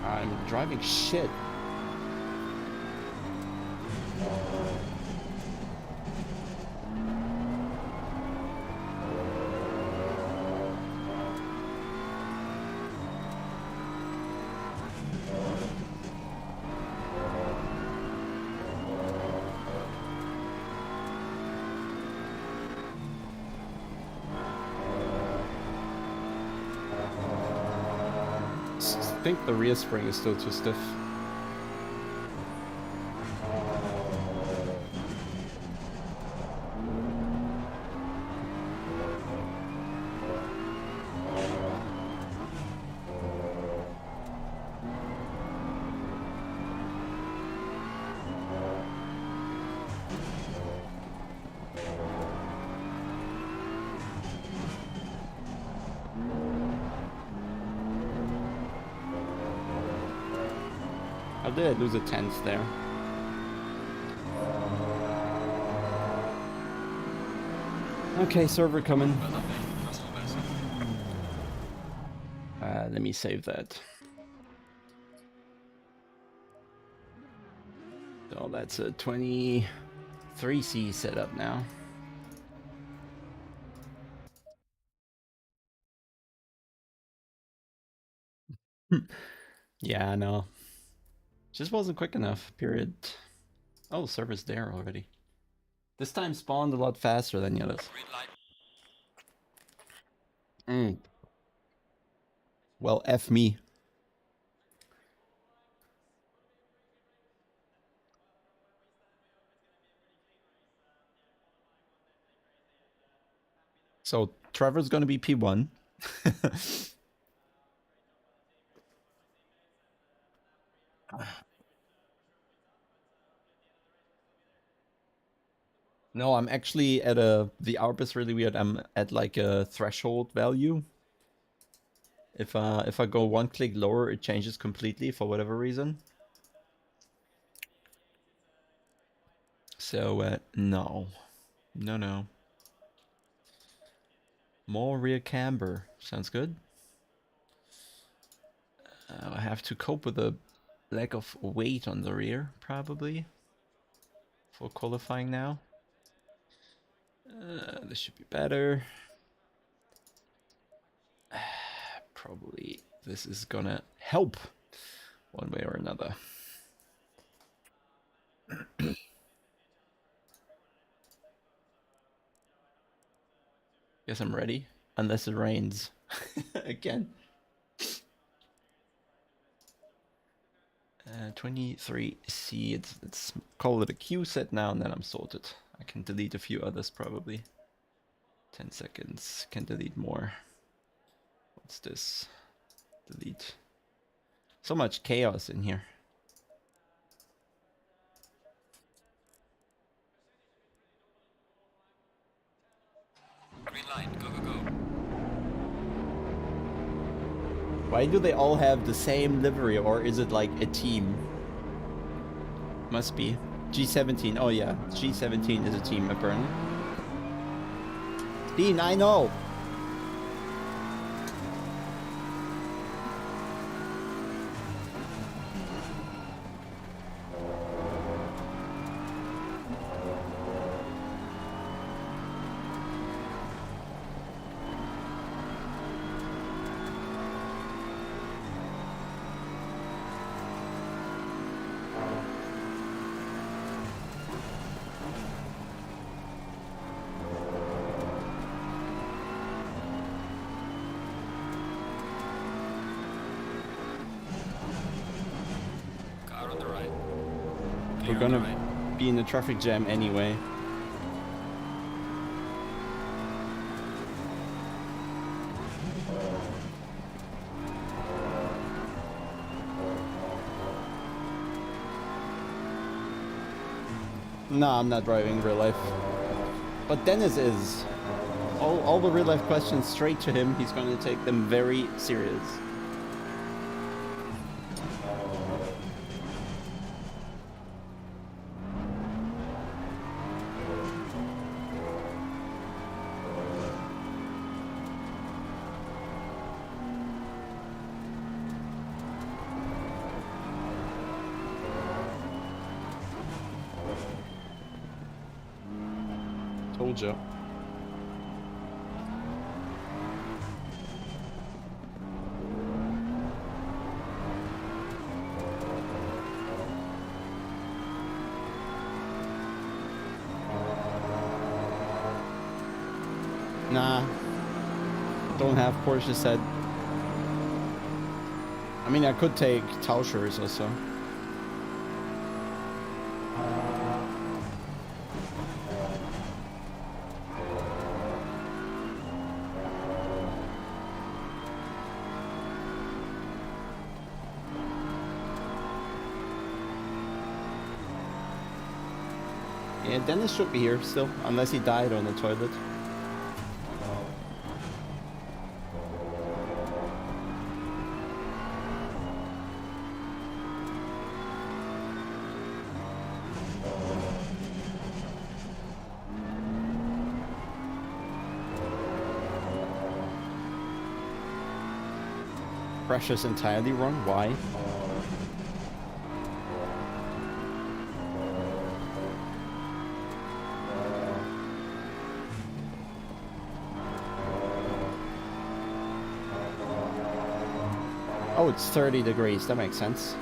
I'm driving shit. I think the rear spring is still too stiff. How did I lose a 10th there? Okay, server coming. Let me save that. So that's a 23C setup now. Yeah, I know. Just wasn't quick enough, period. Oh, server's there already. This time spawned a lot faster than the others. Well, F me. So Trevor's gonna be P1. No, I'm actually at the ARP is really weird. I'm at like a threshold value. If I go one click lower, it changes completely for whatever reason. So no. More rear camber. Sounds good. I have to cope with a lack of weight on the rear, probably, for qualifying now. This should be better. Probably this is gonna help one way or another. Guess I'm ready, unless it rains again. 23C, let's call it a Q set now, and then I'm sorted. I can delete a few others probably. 10 seconds, can delete more. What's this? Delete. So much chaos in here. Green line, go, go, go. Why do they all have the same livery, or is it like a team? Must be. G17, oh yeah, G17 is a team apparently. Dean, I know! Car on the right. We're gonna be in a traffic jam anyway. No, I'm not driving real life. But Dennis is. All the real life questions straight to him. He's going to take them very serious. Told you. Nah. Don't have Porsche's head. I mean, I could take Tauschers also. Yeah, Dennis should be here still, unless he died on the toilet. Pressure's entirely wrong. Why? Oh, it's 30 degrees. That makes sense.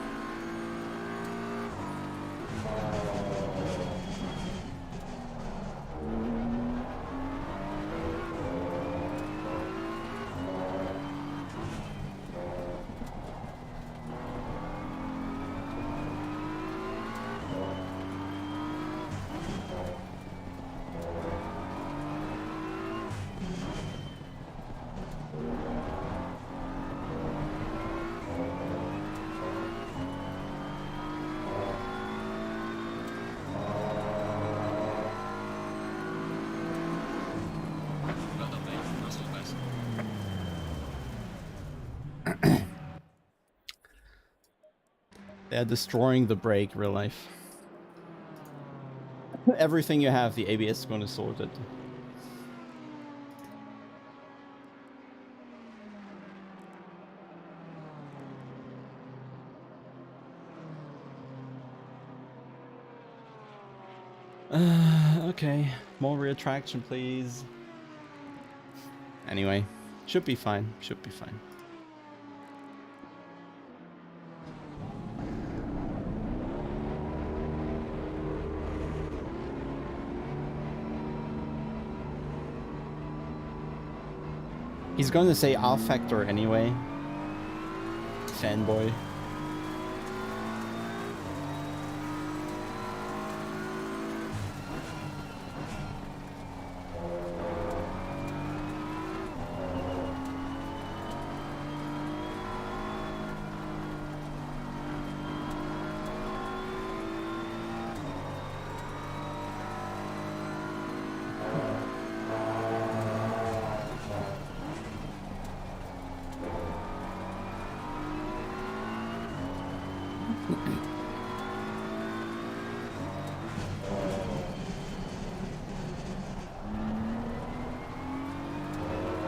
They're destroying the brake, real life. Everything you have, the ABS is going to sort it. Okay, more rear traction, please. Anyway, should be fine, should be fine. He's going to say R factor anyway. Fanboy.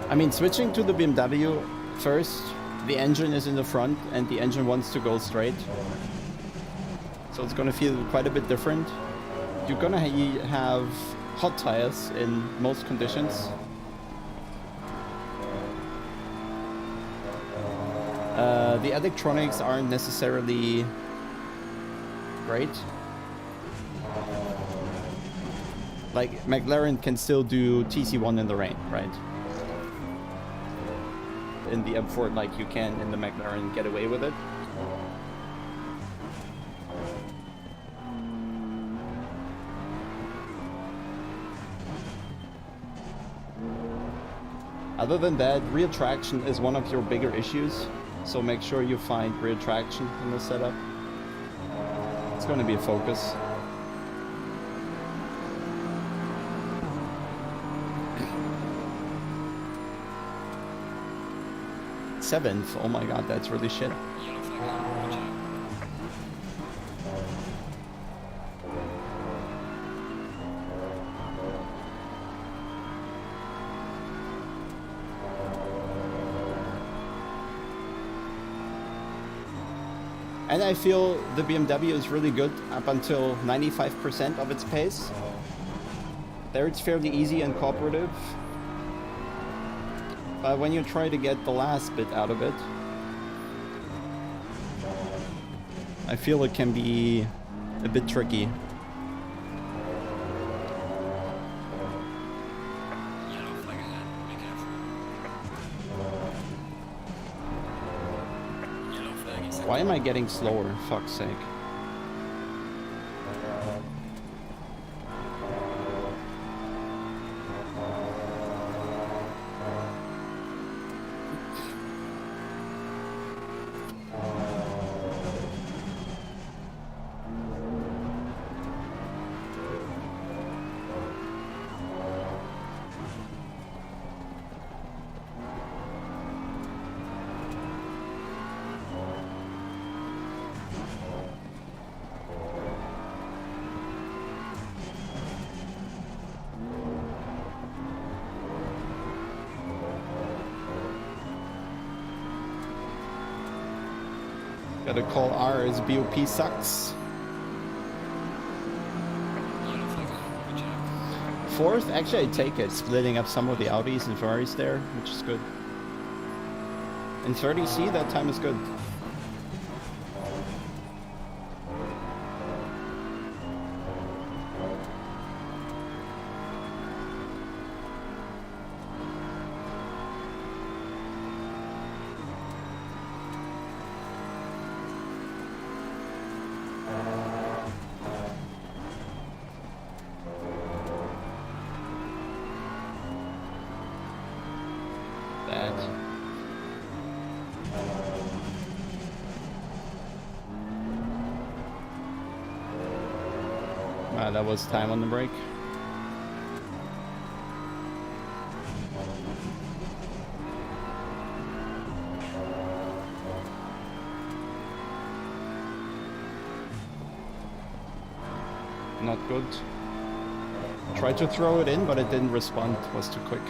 I mean, switching to the BMW first, the engine is in the front and the engine wants to go straight. So it's gonna feel quite a bit different. You're gonna have hot tires in most conditions. The electronics aren't necessarily great. Like, McLaren can still do TC1 in the rain, right? In the M4, like you can in the McLaren, get away with it. Other than that, rear traction is one of your bigger issues, so make sure you find rear traction in the setup. It's going to be a focus. Seventh, oh my god, that's really shit. Yellow flag ahead, watch out. And I feel the BMW is really good up until 95% of its pace. There it's fairly easy and cooperative. But when you try to get the last bit out of it, I feel it can be a bit tricky. Yellow flag ahead, be careful. Yellow flag is Why am I getting slower? Fuck's sake. Gotta call ours, BOP sucks. yellow flag ahead, watch out. Fourth, actually I take it, splitting up some of the Audis and Ferraris there, which is good. In 30C, that time is good. That was time on the brake. Not good. Tried to throw it in, but it didn't respond. It was too quick.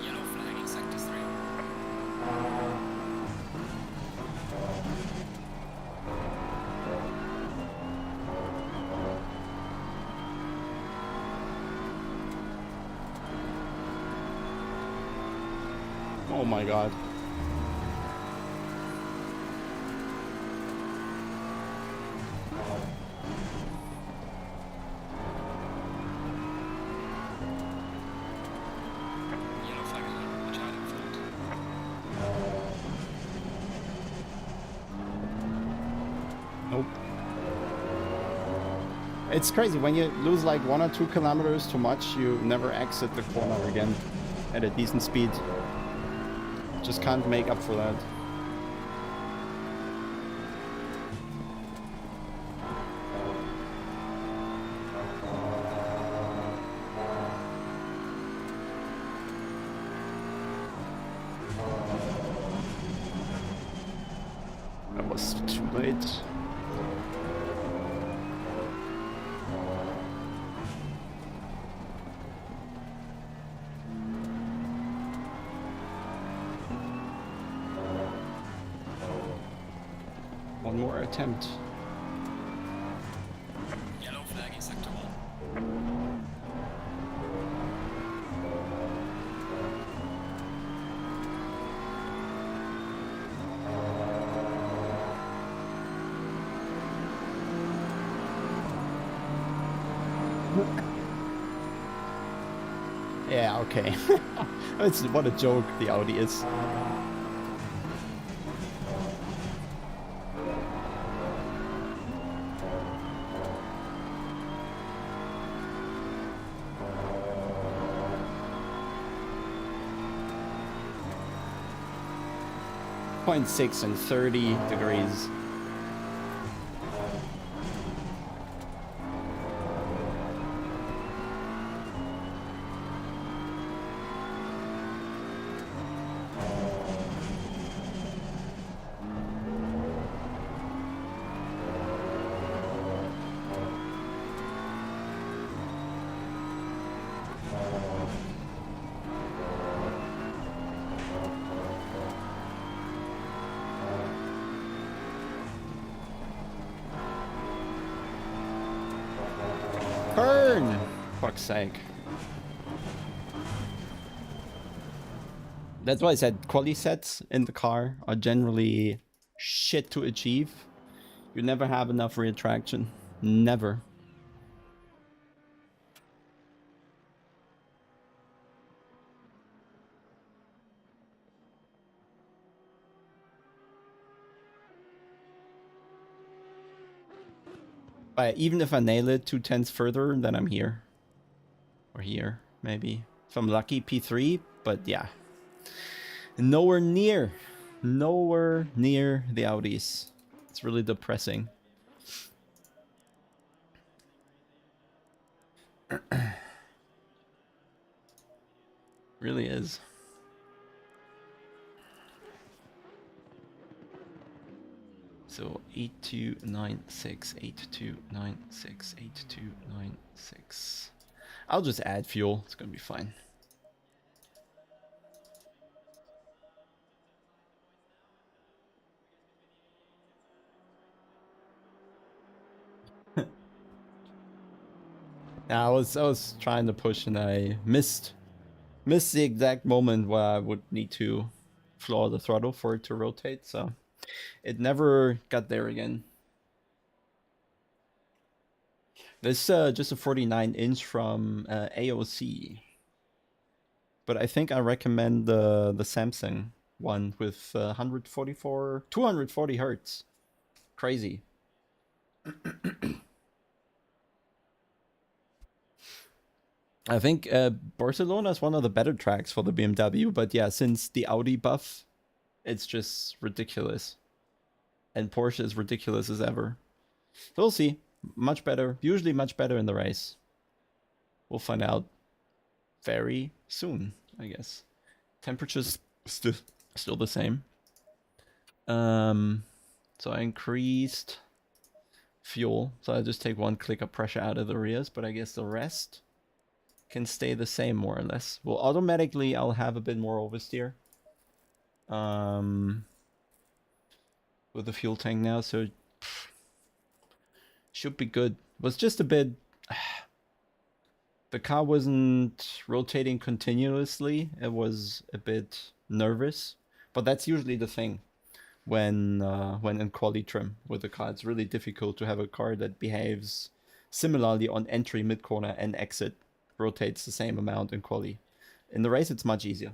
Yellow flag in sector 3. Oh my god. Yellow flag ahead. Watch out in front. Nope. It's crazy, when you lose like 1 or 2 kilometers too much, you never exit the corner again at a decent speed. Just can't make up for that. That was too late. One more attempt. Yellow flag in sector 1. Yeah, okay. It's what a joke the Audi is. .6 and 30 degrees. Burn! Fuck's sake. That's why I said quali sets in the car are generally shit to achieve. You never have enough rear traction. Never. But even if I nail it 2/10 further, then I'm here. Or here, maybe. If I'm lucky, P3, but yeah. Nowhere near. Nowhere near the Audis. It's really depressing. Really is. So 8296, 8296, 8296. I'll just add fuel. It's gonna be fine. Yeah, I was trying to push and I missed the exact moment where I would need to floor the throttle for it to rotate, so it never got there again. This just a 49-inch from AOC. But I think I recommend the Samsung one with 240 hertz. Crazy. I think Barcelona is one of the better tracks for the BMW, but yeah, since the Audi buff, it's just ridiculous. And Porsche is ridiculous as ever. So we'll see. Much better, usually much better in the race. We'll find out very soon, I guess. Temperature's still the same. So I increased fuel, so I just take 1 click of pressure out of the rears, but I guess the rest can stay the same more or less. Well, automatically I'll have a bit more oversteer with the fuel tank now, so should be good. Was just a bit the car wasn't rotating continuously. It was a bit nervous, but that's usually the thing when in quali trim with the car. It's really difficult to have a car that behaves similarly on entry, mid corner, and exit, rotates the same amount in quali. In the race, it's much easier.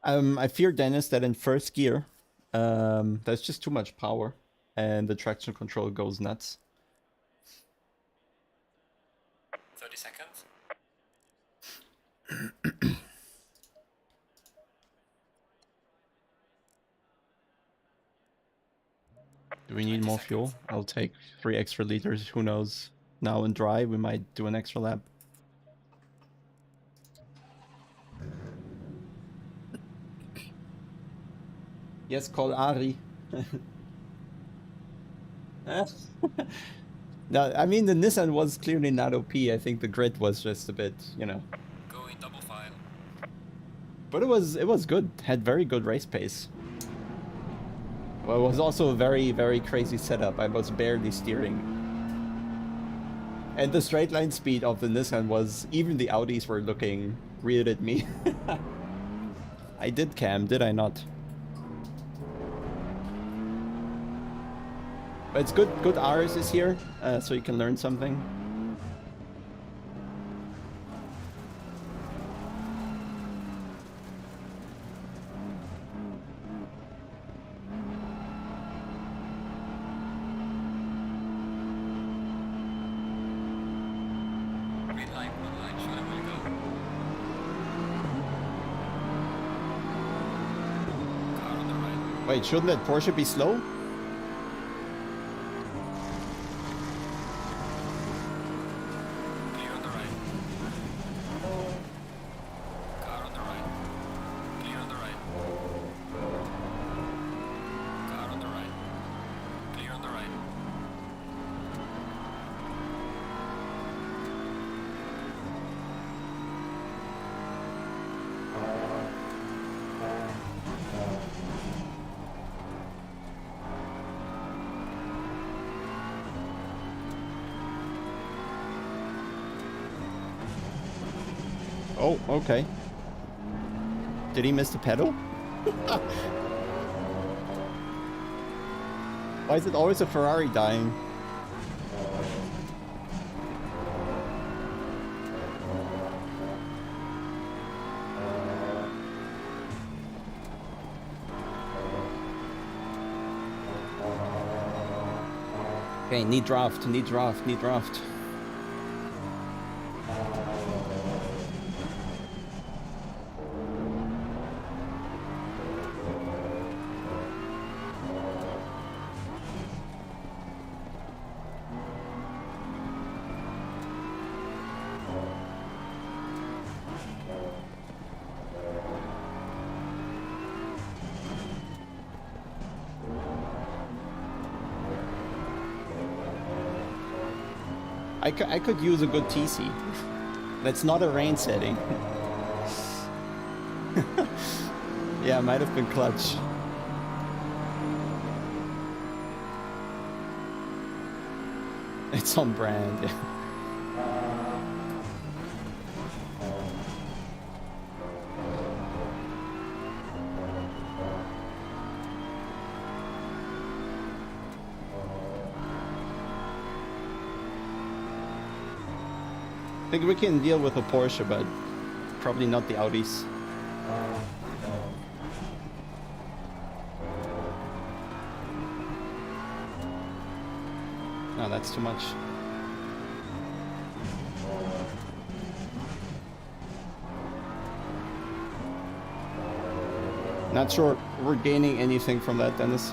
I fear, Dennis, that in first gear, there's just too much power, and the traction control goes nuts. 30 seconds. Do we need more fuel? I'll take 3 extra liters. Who knows? Now in dry, we might do an extra lap. Yes, call Ari. No, I mean the Nissan was clearly not OP. I think the grid was just a bit, you know. Going double file. But it was good. Had very good race pace. Well, it was also a very, very crazy setup. I was barely steering. And the straight line speed of the Nissan was, even the Audis were looking weird at me. I did cam, did I not? But it's good Aris is here, so you can learn something. Green light, show them where to go. Car on the right. Wait, shouldn't that Porsche be slow? Clear on the right. Car on the right. Clear on the right. Car on the right. Clear on the right. Oh, okay. Did he miss the pedal? Why is it always a Ferrari dying? Okay, need draft. I could use a good TC. That's not a rain setting. Yeah, might have been clutch. It's on brand, yeah. I think we can deal with a Porsche, but probably not the Audis. No, that's too much. Not sure we're gaining anything from that, Dennis.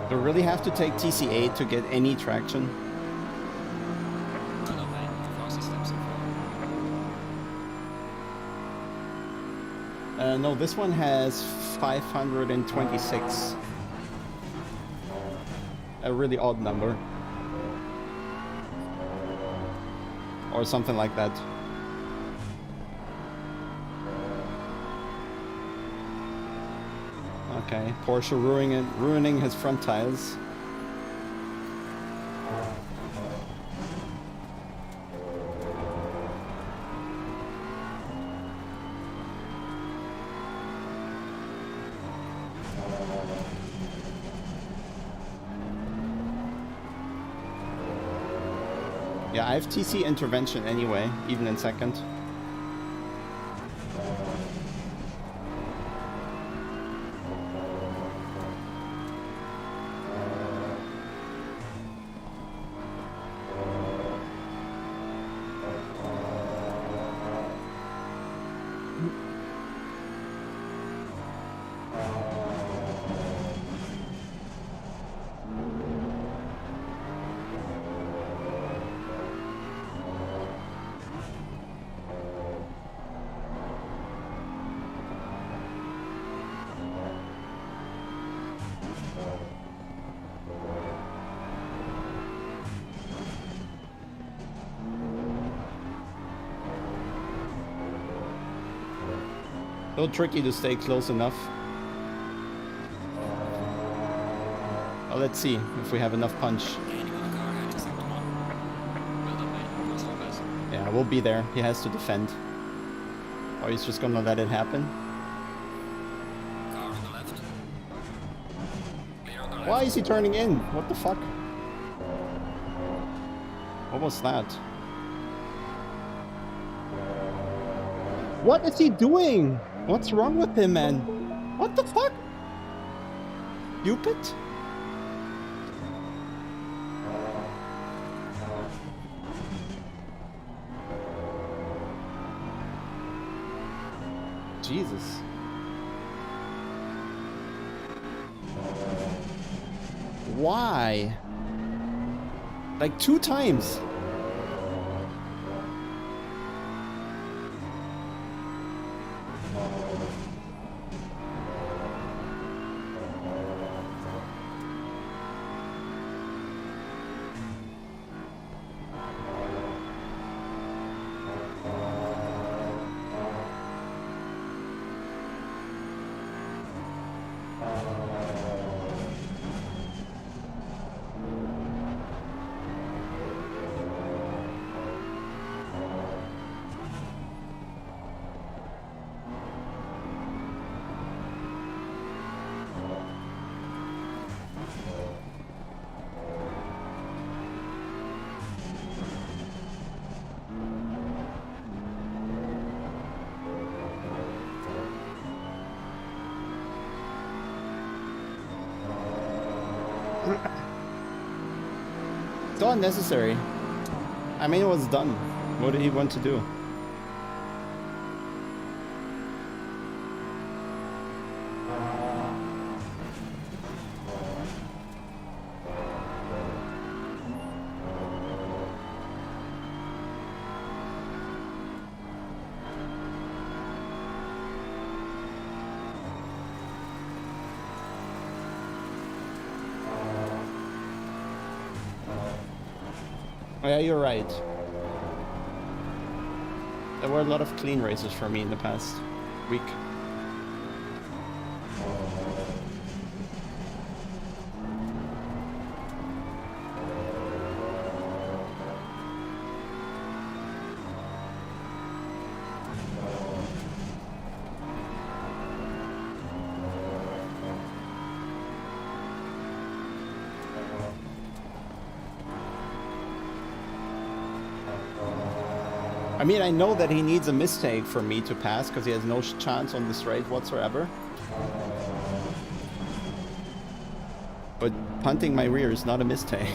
Do we really have to take TCA to get any traction? I don't mind the car system so far. No, this one has 526. A really odd number. Or something like that. Okay, Porsche ruining his front tires. Yeah, I have TC intervention anyway, even in second. A little tricky to stay close enough. Well, let's see if we have enough punch. Yeah, we'll be there. He has to defend. Or he's just gonna let it happen. Car on the left. Clear on the left. Why is he turning in? What the fuck? What was that? What is he doing? What's wrong with him, man? What the fuck? Stupid? Jesus. Why? Like 2 times. not necessary. I mean, it was done. What did he want to do? Yeah, you're right. There were a lot of clean races for me in the past week. I mean, I know that he needs a mistake for me to pass, because he has no chance on this straight whatsoever. But punting my rear is not a mistake.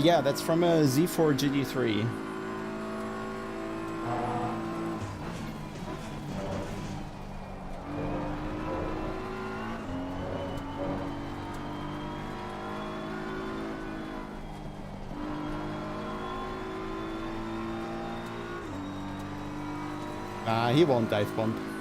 Yeah, that's from a Z4 GT3. He won't dive bomb.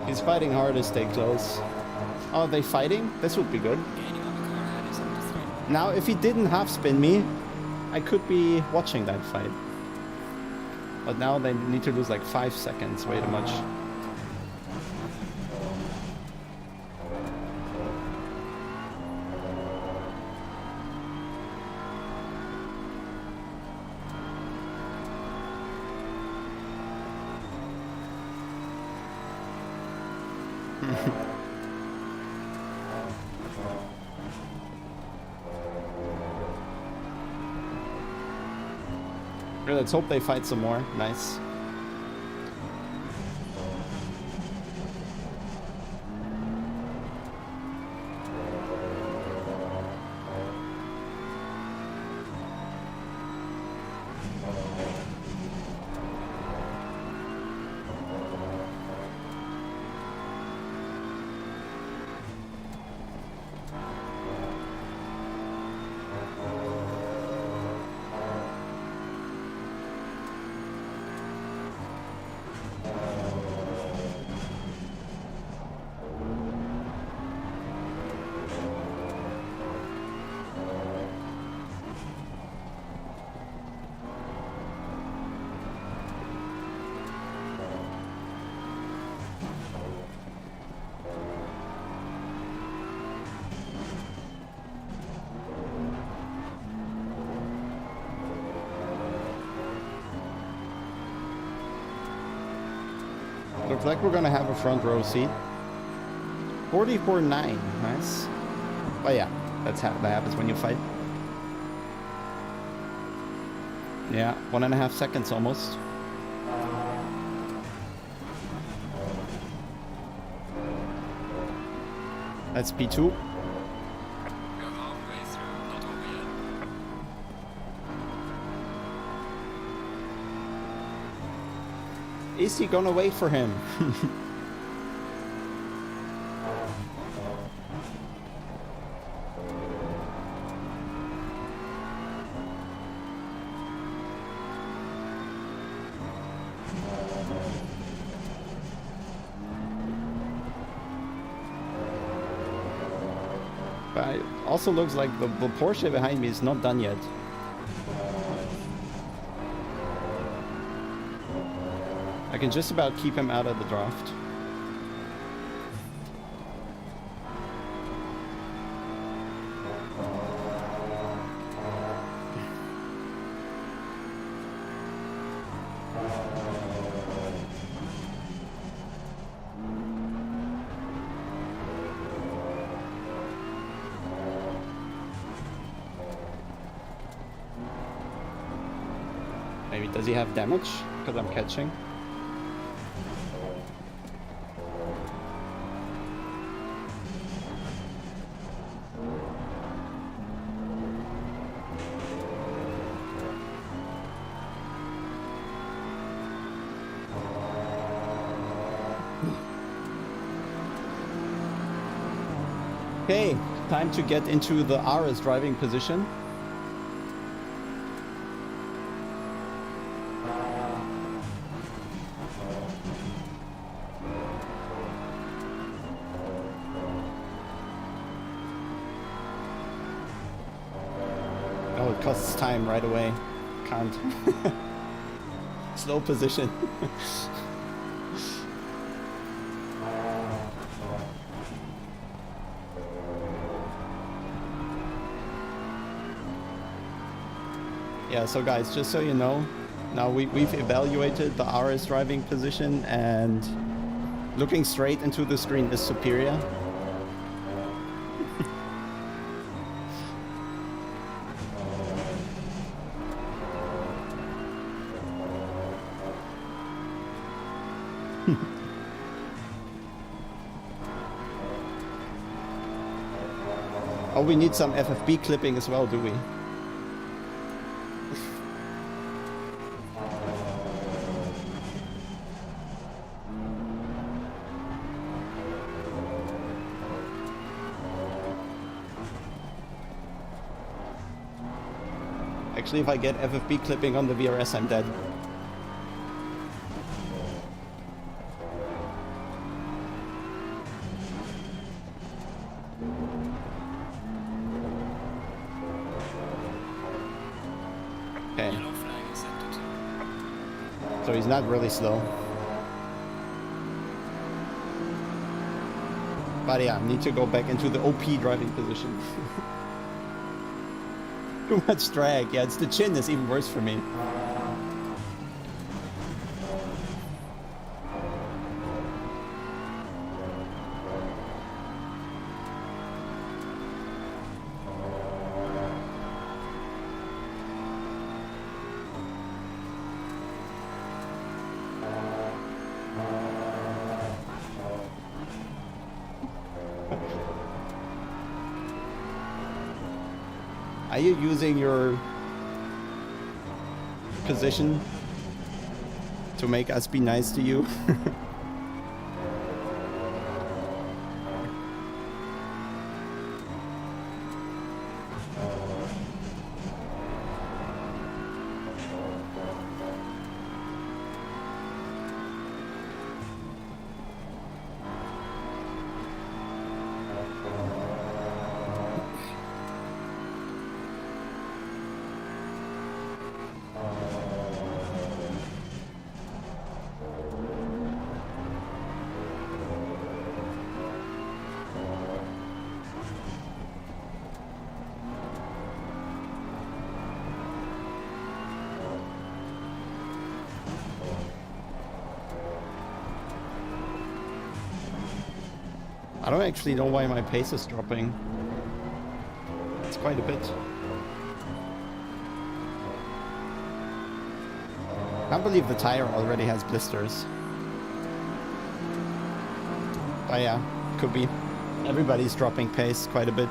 He's fighting hard to stay close. Oh, are they fighting? This would be good. Now, if he didn't half spin me, I could be watching that fight. But now they need to lose like 5 seconds, way too much. Let's hope they fight some more. Nice. Looks like we're gonna have a front row seat. 44.9, nice. But yeah, that happens when you fight. Yeah, 1.5 seconds almost. That's P2. Go halfway through, not over yet. Is he gonna wait for him? But it also looks like the Porsche behind me is not done yet. I can just about keep him out of the draft. Maybe does he have damage? Because I'm catching. Okay, time to get into the RS driving position. Oh, it costs time right away. Can't. Slow position. Yeah, so guys, just so you know, now we've evaluated the RS driving position, and looking straight into the screen is superior. Oh, we need some FFB clipping as well, do we? Actually, if I get FFB clipping on the VRS, I'm dead. Okay. Yellow flag is set to 2. So he's not really slow. But yeah, need to go back into the OP driving position. Too much drag. Yeah, it's the chin that's even worse for me. Are you using your position to make us be nice to you? I don't actually know why my pace is dropping. It's quite a bit. Can't believe the tire already has blisters. But yeah, could be. Everybody's dropping pace quite a bit.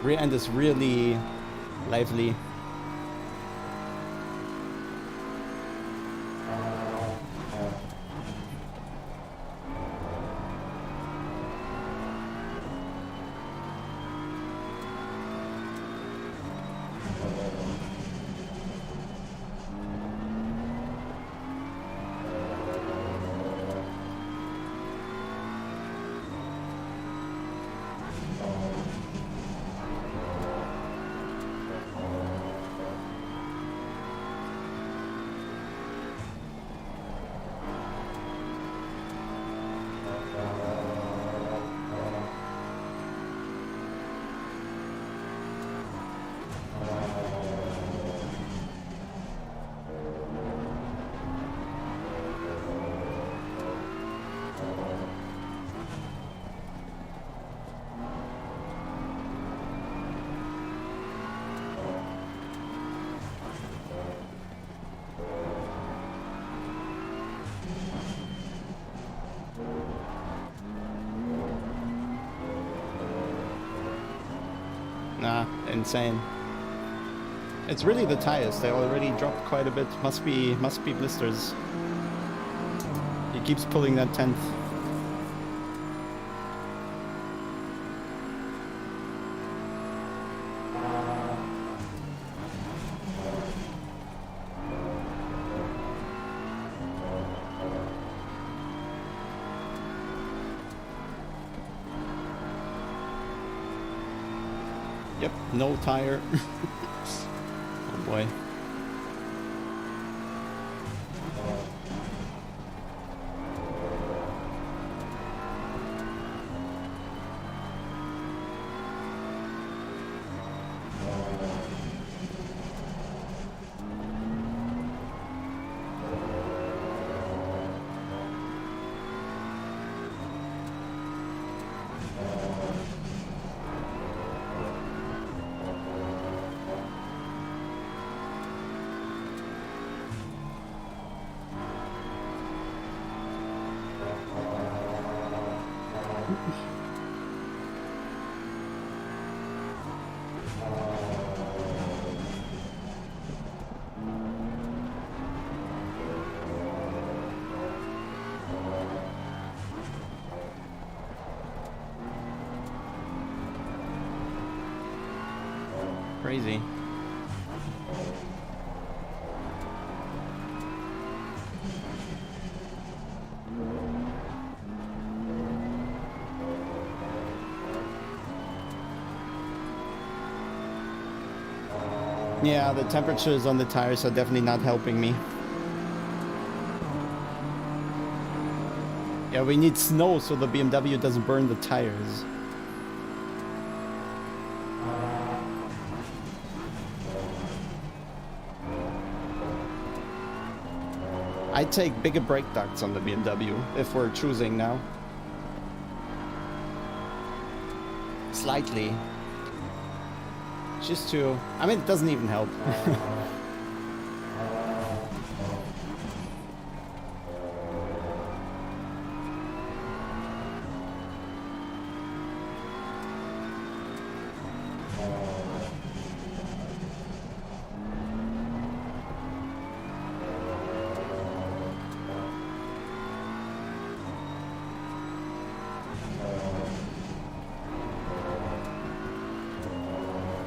Rear end is really lively. Nah, insane. It's really the tires. They already dropped quite a bit. Must be blisters. He keeps pulling that 10th. Yep, no tire. Oh boy. Crazy. Yeah, the temperatures on the tires are definitely not helping me. Yeah, we need snow so the BMW doesn't burn the tires. I'd take bigger brake ducts on the BMW if we're choosing now. Slightly. Just to... I mean, it doesn't even help.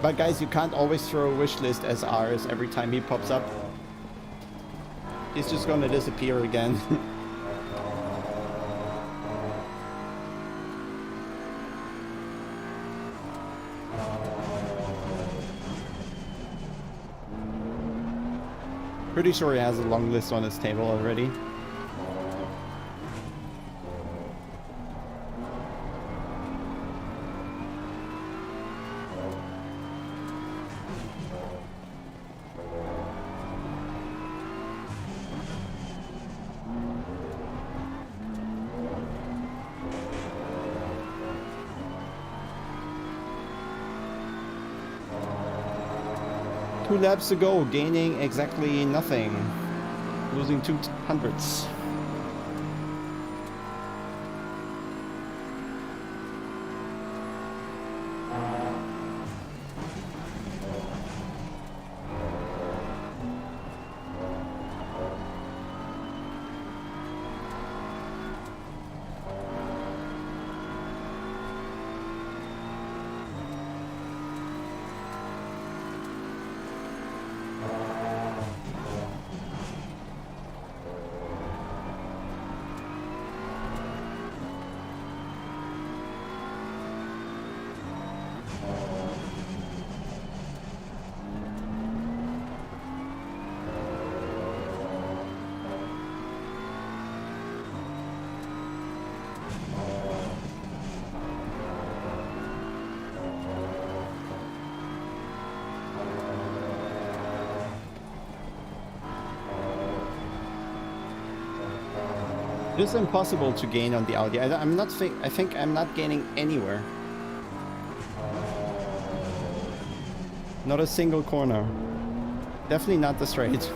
But guys, you can't always throw a wish list as ours every time he pops up. He's just gonna disappear again. Pretty sure he has a long list on his table already. 2 laps to go, gaining exactly nothing. Losing 200s. It's impossible to gain on the Audi. I'm not. I think I'm not gaining anywhere. Not a single corner. Definitely not the straight.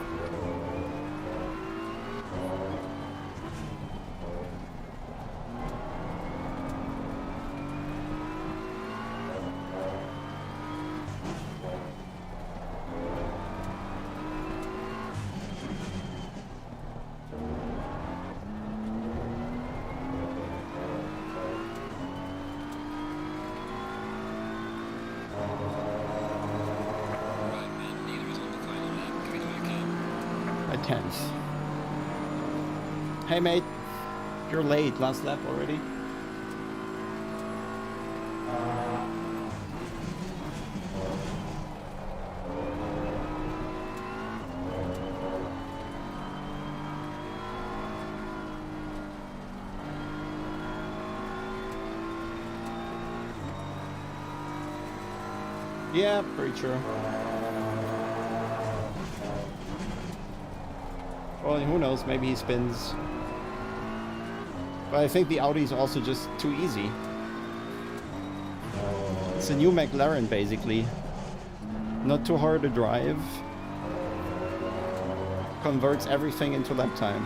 Hey mate, you're late. Last lap already. Yeah, pretty true. Well, who knows? Maybe he spins. But I think the Audi is also just too easy. It's a new McLaren, basically. Not too hard to drive. Converts everything into lap time.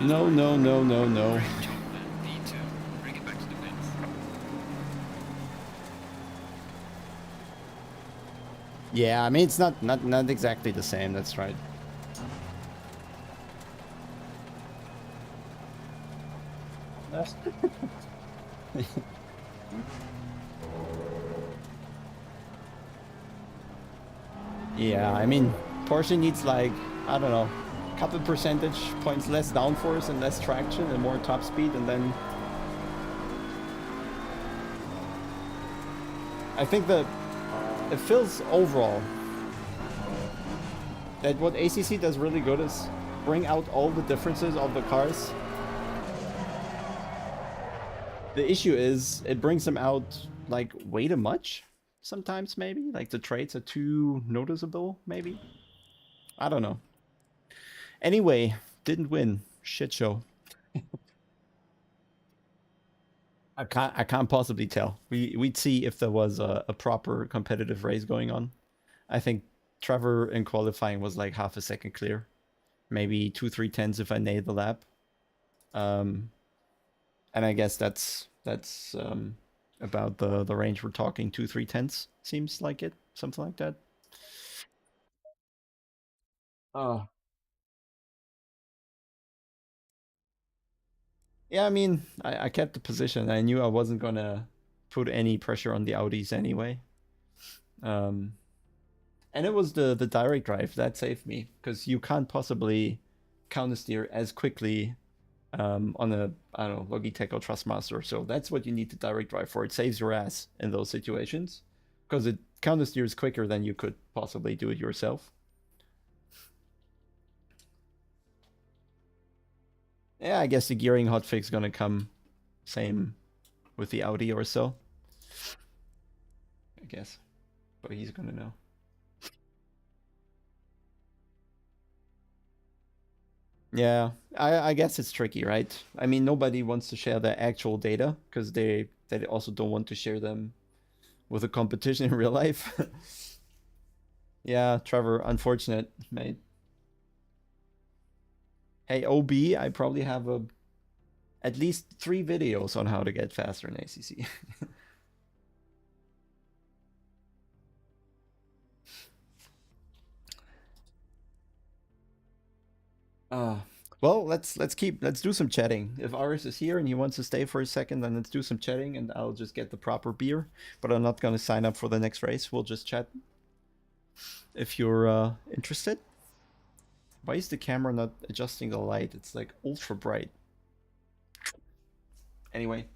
No, no, no, no, no. Yeah, I mean, it's not exactly the same, that's right. Yeah, I mean, Porsche needs like, I don't know, a couple percentage points less downforce and less traction and more top speed, and then I think that it feels overall that what ACC does really good is bring out all the differences of the cars. The issue is it brings them out like way too much sometimes, maybe. Like the traits are too noticeable, maybe. I don't know. Anyway, didn't win. Shit show. I can't possibly tell. We'd see if there was a proper competitive race going on. I think Trevor in qualifying was like half a second clear. Maybe 2-3 tenths if I nailed the lap. And I guess that's about the range we're talking. 2-3 tenths seems like it. Something like that. Oh. Yeah, I mean, I kept the position. I knew I wasn't gonna put any pressure on the Audis anyway. Um, and it was the direct drive that saved me because you can't possibly counter steer as quickly on a, I don't know, Logitech or Trustmaster. So that's what you need the direct drive for. It saves your ass in those situations because it counter steers quicker than you could possibly do it yourself. Yeah, I guess the gearing hotfix gonna come same with the Audi or so. I guess, but he's gonna know. Yeah, I guess it's tricky, right? I mean, nobody wants to share their actual data because they also don't want to share them with a competition in real life. Yeah, Trevor, unfortunate, mate. Hey, OB, I probably have at least 3 videos on how to get faster in ACC. uh, well, let's do some chatting. If Aris is here and he wants to stay for a second, then let's do some chatting, and I'll just get the proper beer. But I'm not gonna sign up for the next race. We'll just chat if you're interested. Why is the camera not adjusting the light? It's like ultra bright. Anyway.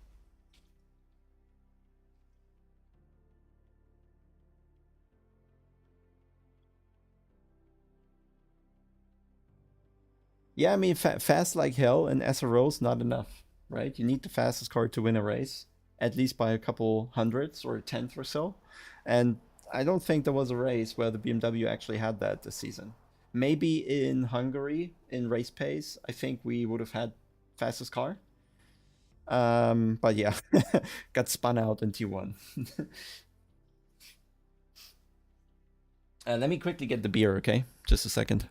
Yeah, I mean, fast like hell and SRO's not enough, right? You need the fastest car to win a race, at least by a couple hundredths or a tenth or so. And I don't think there was a race where the BMW actually had that this season. Maybe in Hungary, in race pace, I think we would have had fastest car. But yeah, got spun out in T1. Let me quickly get the beer, okay? Just a second.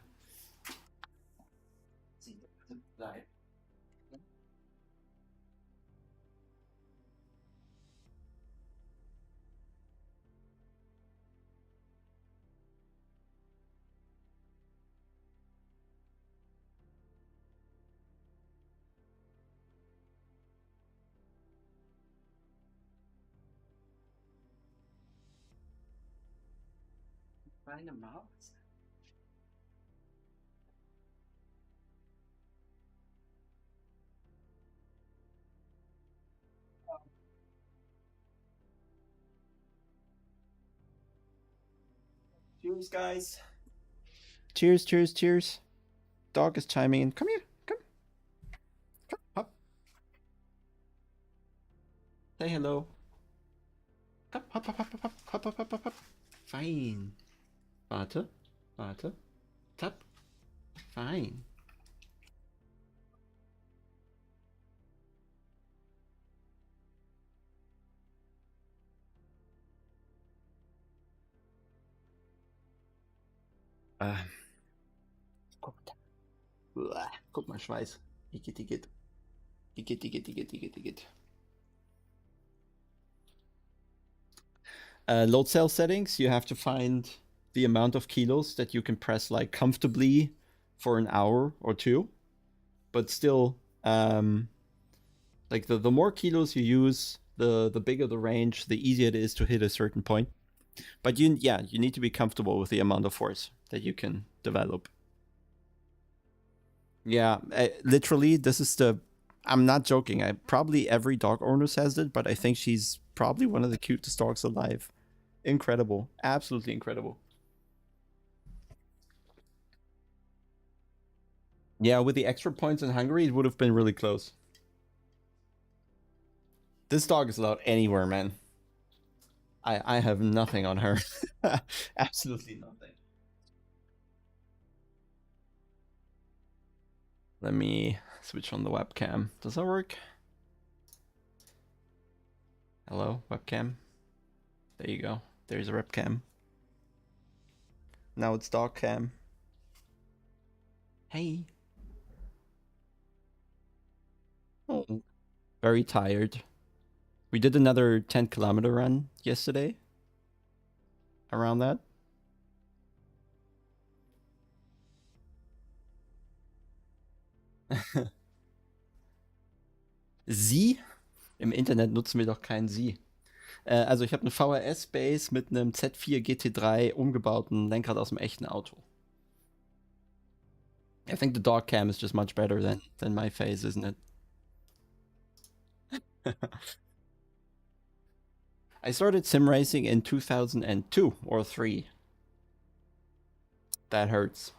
Find a mouse. Cheers, guys. Cheers, cheers, cheers. Dog is chiming in. Come here. Come. Come. Hop. Say hello. Come. Hop, hop, hop, hop, hop, hop, hop, hop, hop, hop. Fine. Warte. Warte. Tap. Fine. Ah. Guck, guck mal, Schweiß. Igitt, igitt. Igitt, igitt, igitt, igitt, igitt. Load cell settings, you have to find the amount of kilos that you can press like comfortably for an hour or two. But still, like the more kilos you use, the bigger the range, the easier it is to hit a certain point. But you need to be comfortable with the amount of force that you can develop. Yeah, literally, this is the. I'm not joking. Probably every dog owner says it, but I think she's probably one of the cutest dogs alive. Incredible, absolutely incredible. Yeah, with the extra points in Hungary, it would have been really close. This dog is allowed anywhere, man. I have nothing on her. Absolutely nothing. Let me switch on the webcam. Does that work? Hello, webcam. There you go. There's a webcam. Now it's dog cam. Hey. Oh, very tired. We did another 10-kilometer run yesterday. Around that. Sie? Im Internet nutzen wir doch keinen Sie. Also ich habe eine VRS-Base mit einem Z4 GT3 umgebauten Lenkrad aus dem echten Auto. I think the dog cam is just much better than my face, isn't it? I started sim racing in 2002 or 3. That hurts.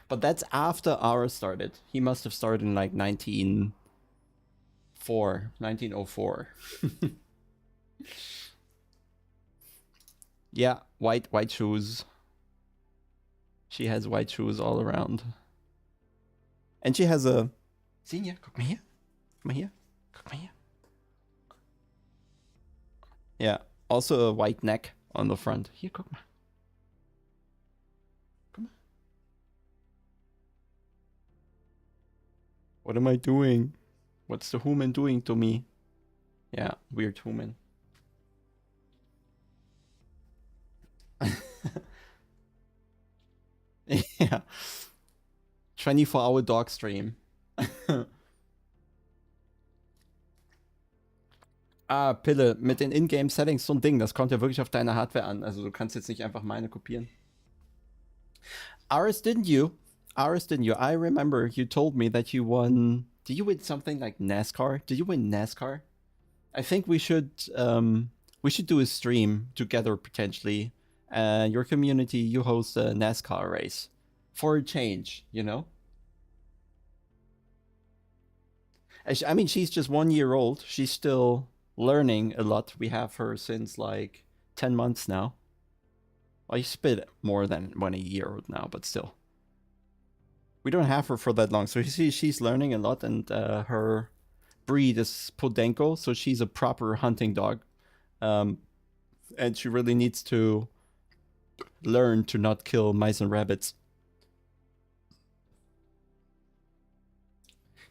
But that's after ours started. He must have started in like 1904. Yeah, white shoes. She has white shoes all around. And she has a... Senior, guck mal hier. Guck mal hier. Guck mal hier. Yeah, also a white neck on the front. Hier, guck mal. Guck mal. What am I doing? What's the human doing to me? Yeah, weird human. Ja. 24-hour dog stream. Ah, Pille, mit den Ingame-Settings so ein Ding, das kommt ja wirklich auf deine Hardware an. Also du kannst jetzt nicht einfach meine kopieren. Ours didn't you? Ours didn't you? I remember you told me that you won... Did you win something like NASCAR? Did you win NASCAR? I think we should do a stream together potentially. Your community, you host a NASCAR race. For a change, you know? I mean, she's just 1 year old. She's still learning a lot. We have her since like 10 months now. Well, she's a bit more than 1 year old now, but still. We don't have her for that long. So she's learning a lot, and her breed is Podenco, so she's a proper hunting dog. And she really needs to learn to not kill mice and rabbits.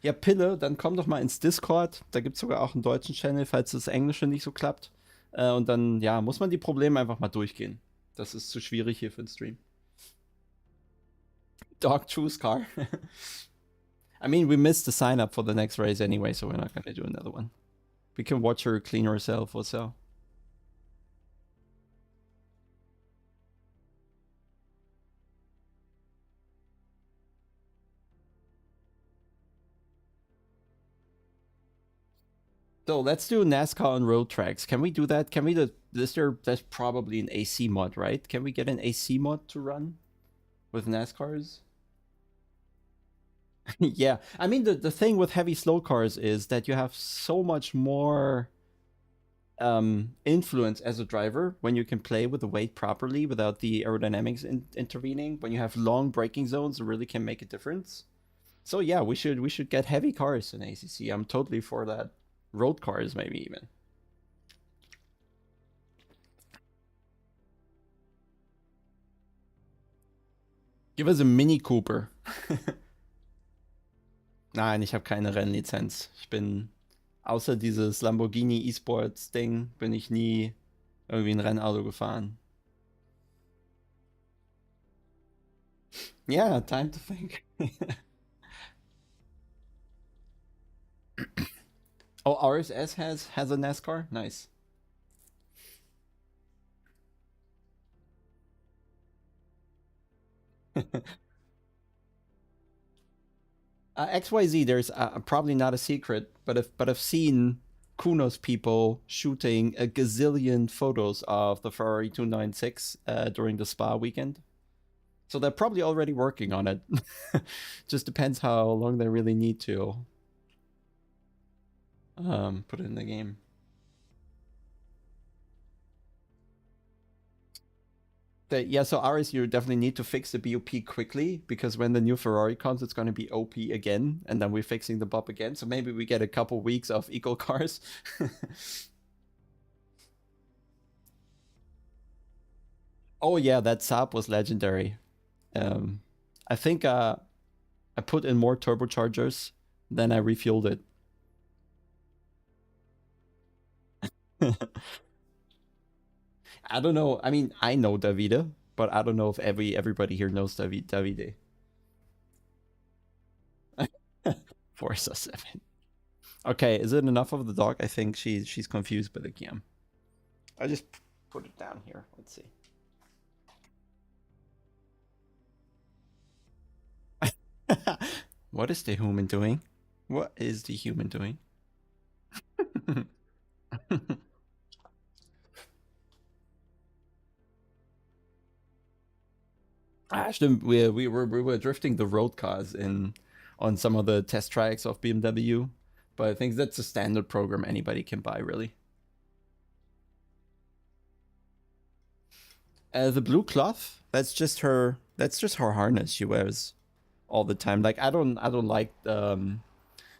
Ja, Pille, dann komm doch mal ins Discord. Da gibt es sogar auch einen deutschen Channel, falls das Englische nicht so klappt. Und dann, ja, muss man die Probleme einfach mal durchgehen. Das ist zu schwierig hier für den Stream. Dog choose car. I mean, we missed the sign up for the next race anyway, so we're not gonna do another one. We can watch her clean herself or so. So let's do NASCAR on road tracks. Can we do that? Can we do this? There's probably an AC mod, right? Can we get an AC mod to run with NASCARs? Yeah, I mean the thing with heavy slow cars is that you have so much more influence as a driver when you can play with the weight properly without the aerodynamics intervening. When you have long braking zones, it really can make a difference. So yeah, we should get heavy cars in ACC. I'm totally for that. Road cars, maybe even. Give us a Mini Cooper. Nein, ich habe keine Rennlizenz. Ich bin, außer dieses Lamborghini E-Sports-Ding, bin ich nie irgendwie ein Rennauto gefahren. Yeah, time to think. Oh, RSS has a NASCAR? Nice. XYZ, there's probably not a secret, but I've seen Kunos people shooting a gazillion photos of the Ferrari 296 during the Spa weekend. So they're probably already working on it. Just depends how long they really need to put it in the game. Yeah, so Aris, you definitely need to fix the BOP quickly, because when the new Ferrari comes, it's going to be OP again, and then we're fixing the BOP again. So maybe we get a couple weeks of eco cars. Oh yeah, that Saab was legendary. I think I put in more turbochargers, then I refueled it. I don't know. I mean, I know Davide, but I don't know if everybody here knows Davide. Forza 7. Okay, is it enough of the dog? I think she's confused by the game. I just put it down here. Let's see. What is the human doing? What is the human doing? Actually, we were drifting the road cars in on some of the test tracks of BMW, but I think that's a standard program anybody can buy, really. The blue cloth, that's just her. That's just her harness she wears all the time. Like I don't like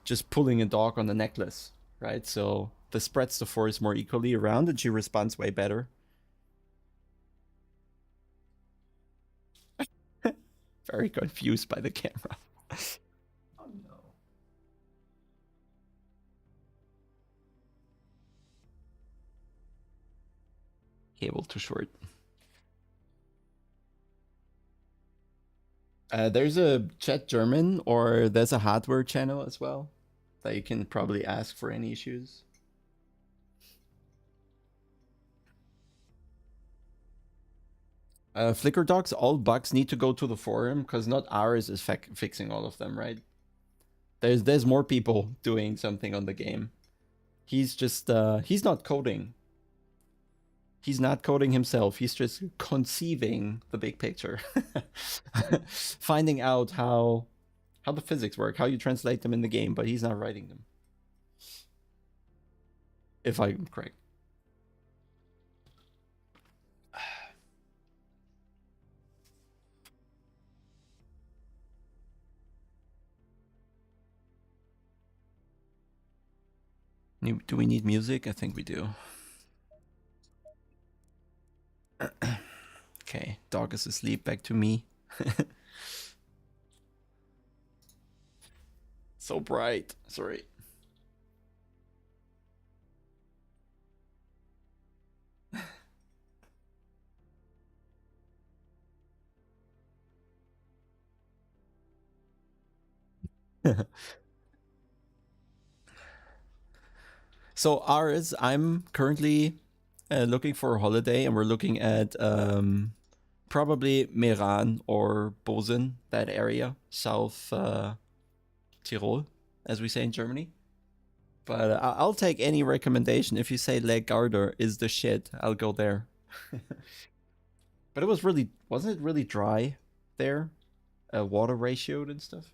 just pulling a dog on the necklace, right? So this spreads the force more equally around, and she responds way better. Very confused by the camera. Oh no. Cable too short. There's a chat German, or there's a hardware channel as well that you can probably ask for any issues. Flickr docs, all bugs need to go to the forum because not ours is fixing all of them, right? There's more people doing something on the game. He's just he's not coding. He's not coding himself. He's just conceiving the big picture, finding out how the physics work, how you translate them in the game, but he's not writing them. If I'm correct. Do we need music? I think we do. Okay, dog is asleep. Back to me. So bright. Sorry. So ours, I'm currently looking for a holiday, and we're looking at probably Meran or Bozen, that area, South Tyrol, as we say in Germany. But I'll take any recommendation. If you say Lake Garda is the shit, I'll go there. But wasn't it really dry there? Water ratioed and stuff?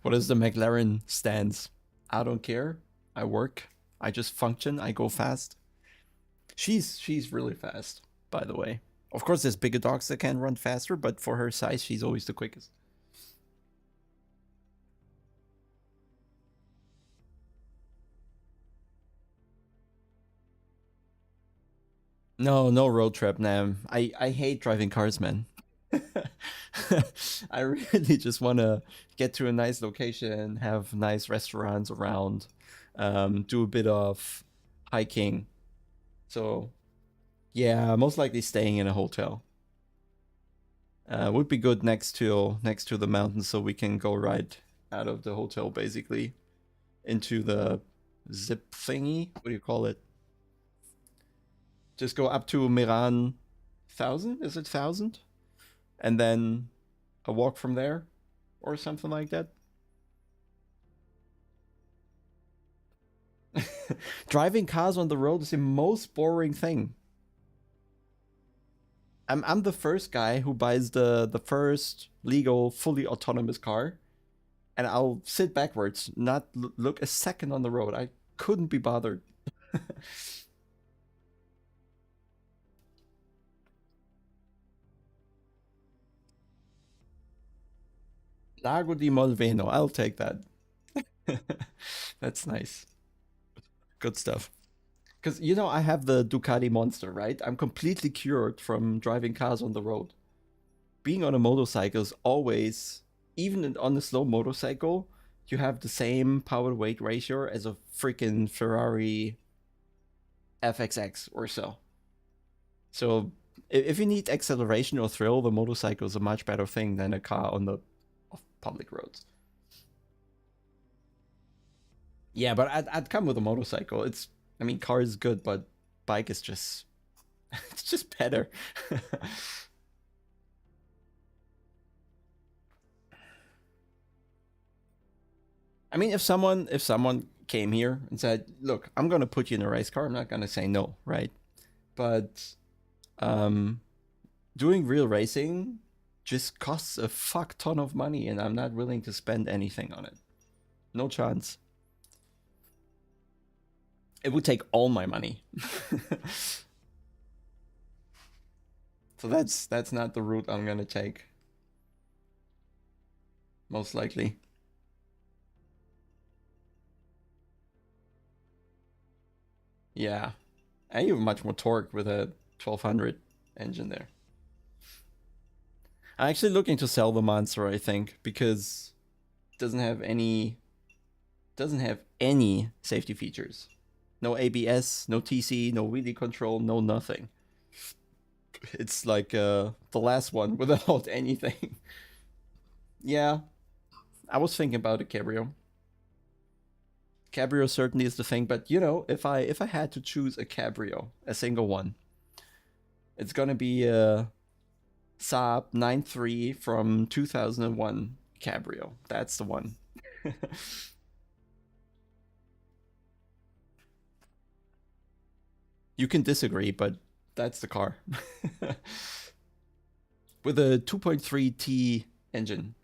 What is the McLaren stance? I don't care. I work. I just function. I go fast. She's really fast, by the way. Of course, there's bigger dogs that can run faster, but for her size, she's always the quickest. No road trip, Nam. I hate driving cars, man. I really just want to get to a nice location, have nice restaurants around, do a bit of hiking. So, yeah, most likely staying in a hotel. Would be good next to the mountain, so we can go right out of the hotel, basically, into the zip thingy. What do you call it? Just go up to Miran 1000? Is it 1000? And then a walk from there, or something like that. Driving cars on the road is the most boring thing. I'm the first guy who buys the first legal fully autonomous car, and I'll sit backwards, not look a second on the road. I couldn't be bothered. Lago di Molveno, I'll take that. That's nice. Good stuff. Because, I have the Ducati Monster, right? I'm completely cured from driving cars on the road. Being on a motorcycle is always, even on a slow motorcycle, you have the same power weight ratio as a freaking Ferrari FXX or so. So If you need acceleration or thrill, the motorcycle is a much better thing than a car on the public roads. Yeah, but I'd come with a motorcycle. I mean, car is good, but bike is just, it's just better. I mean, if someone came here and said, "Look, I'm gonna put you in a race car," I'm not gonna say no, right? But um, doing real racing just costs a fuck ton of money, and I'm not willing to spend anything on it. No chance. It would take all my money. So that's not the route I'm gonna take. Most likely. Yeah. And you have much more torque with a 1200 engine there. I'm actually looking to sell the Monster, I think, because it doesn't have any safety features. No ABS, no TC, no wheelie control, no nothing. It's like the last one without anything. Yeah, I was thinking about a Cabrio. Cabrio certainly is the thing, but you know, if I had to choose a Cabrio, a single one, it's gonna be a Saab 9.3 from 2001 Cabrio. That's the one. You can disagree, but that's the car. With a 2.3T engine.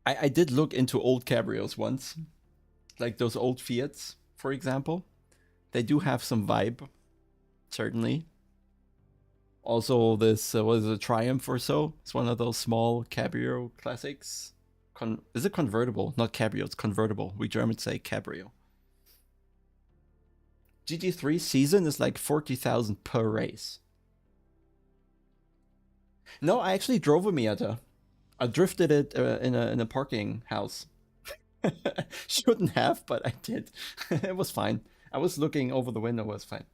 I did look into old cabrios once, like those old Fiats, for example. They do have some vibe, certainly. Also, this was a Triumph or so. It's one of those small cabrio classics. Is it convertible? Not cabrio, it's convertible. We Germans say cabrio. GT3 season is like 40,000 per race. No, I actually drove a Miata. I drifted it in a parking house. Shouldn't have, but I did. It was fine. I was looking over the window. It was fine.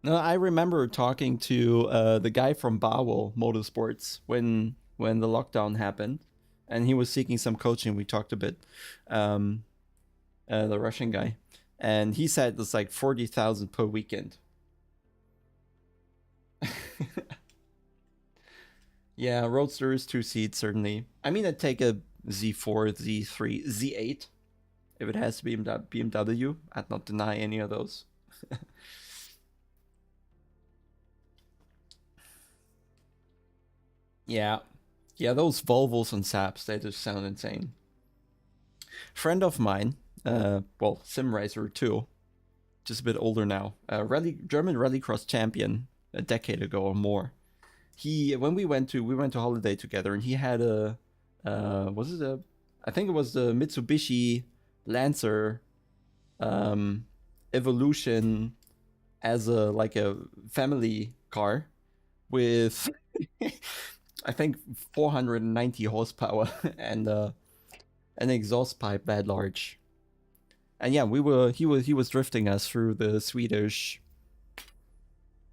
No, I remember talking to the guy from Bawel Motorsports when the lockdown happened, and he was seeking some coaching. We talked a bit, the Russian guy, and he said it's like 40,000 per weekend. Yeah, Roadsters, 2 seats, certainly. I mean, I'd take a Z4, Z3, Z8 if it has to be BMW. I'd not deny any of those. Yeah. Yeah, those Volvos and Saabs, they just sound insane. Friend of mine, well, sim racer too, just a bit older now, German rallycross champion a decade ago or more. When we went to holiday together, and he had I think it was the Mitsubishi Lancer Evolution as a family car with I think 490 horsepower and an exhaust pipe that large. And yeah, he was drifting us through the Swedish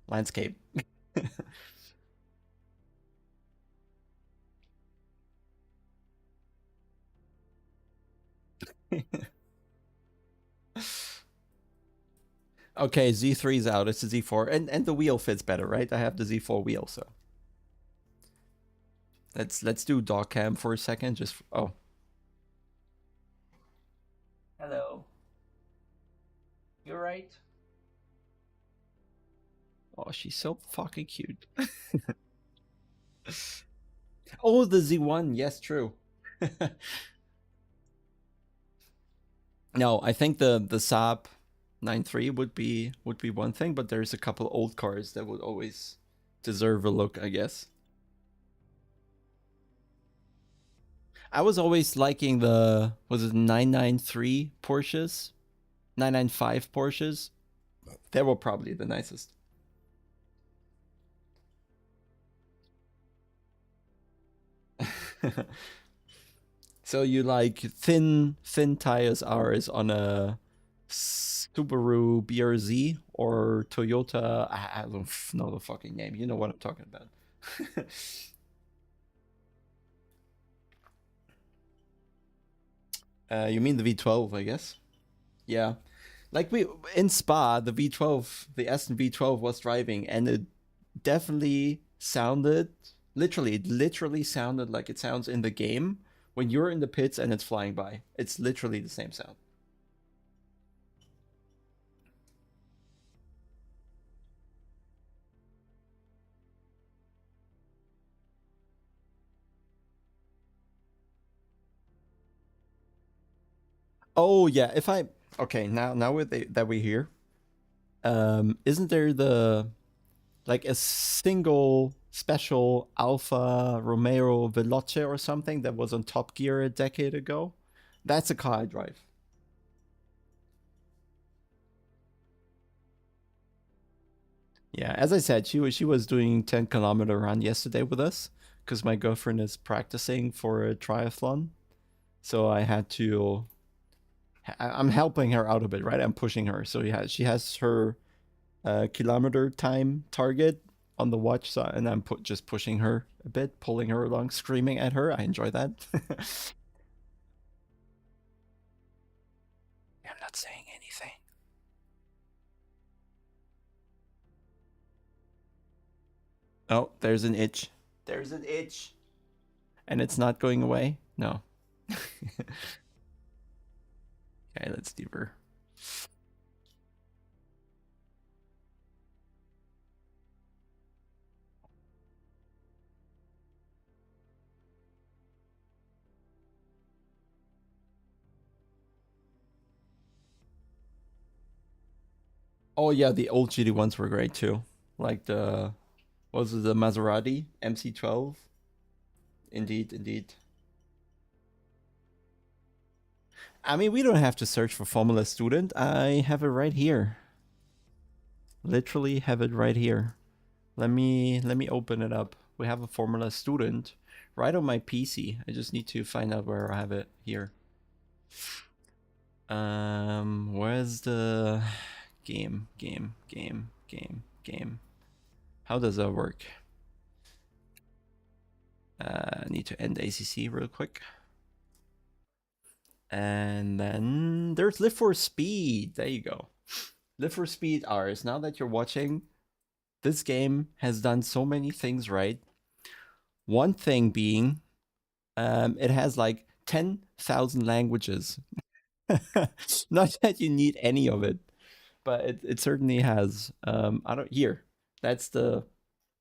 landscape. Okay, Z3's out. It's a Z4, and the wheel fits better, right? I have the Z4 wheel, so let's do dog cam for a second. Just oh, hello, you're right. Oh, she's so fucking cute. Oh, the Z1. Yes, true. No, I think the Saab 9.3 would be one thing, but there's a couple old cars that would always deserve a look, I guess. I was always liking was it 993 Porsches? 995 Porsches? They were probably the nicest. So you like thin tires R's on a Subaru BRZ or Toyota? I don't know the fucking name. You know what I'm talking about. You mean the V12, I guess? Yeah. Like we in Spa, the V12, the Aston V12 was driving, and it definitely sounded it literally sounded like it sounds in the game when you're in the pits and it's flying by. It's literally the same sound. Oh yeah, if I okay now that we're here, isn't there the like a single special Alfa Romeo Veloce or something that was on Top Gear a decade ago? That's a car I drive. Yeah, as I said, she was doing 10-kilometer run yesterday with us because my girlfriend is practicing for a triathlon. So I had to. I'm helping her out a bit, right? I'm pushing her. So yeah, she has her kilometer time target on the watch, so and I'm just pushing her a bit, pulling her along, screaming at her. I enjoy that. I'm not saying anything. Oh, there's an itch. There's an itch, and it's not going away. No. Okay, let's leave her. Oh yeah, the old GT ones were great too. Like the was it the Maserati MC12? Indeed, indeed. I mean, we don't have to search for Formula Student. I have it right here. Literally have it right here. Let me open it up. We have a Formula Student right on my PC. I just need to find out where I have it here. Where's the game? How does that work? I need to end ACC real quick. And then there's Live for Speed. There you go. Live for Speed R's. Now that you're watching, this game has done so many things right. One thing being, it has like 10,000 languages. Not that you need any of it, but it certainly has. I don't here. That's the,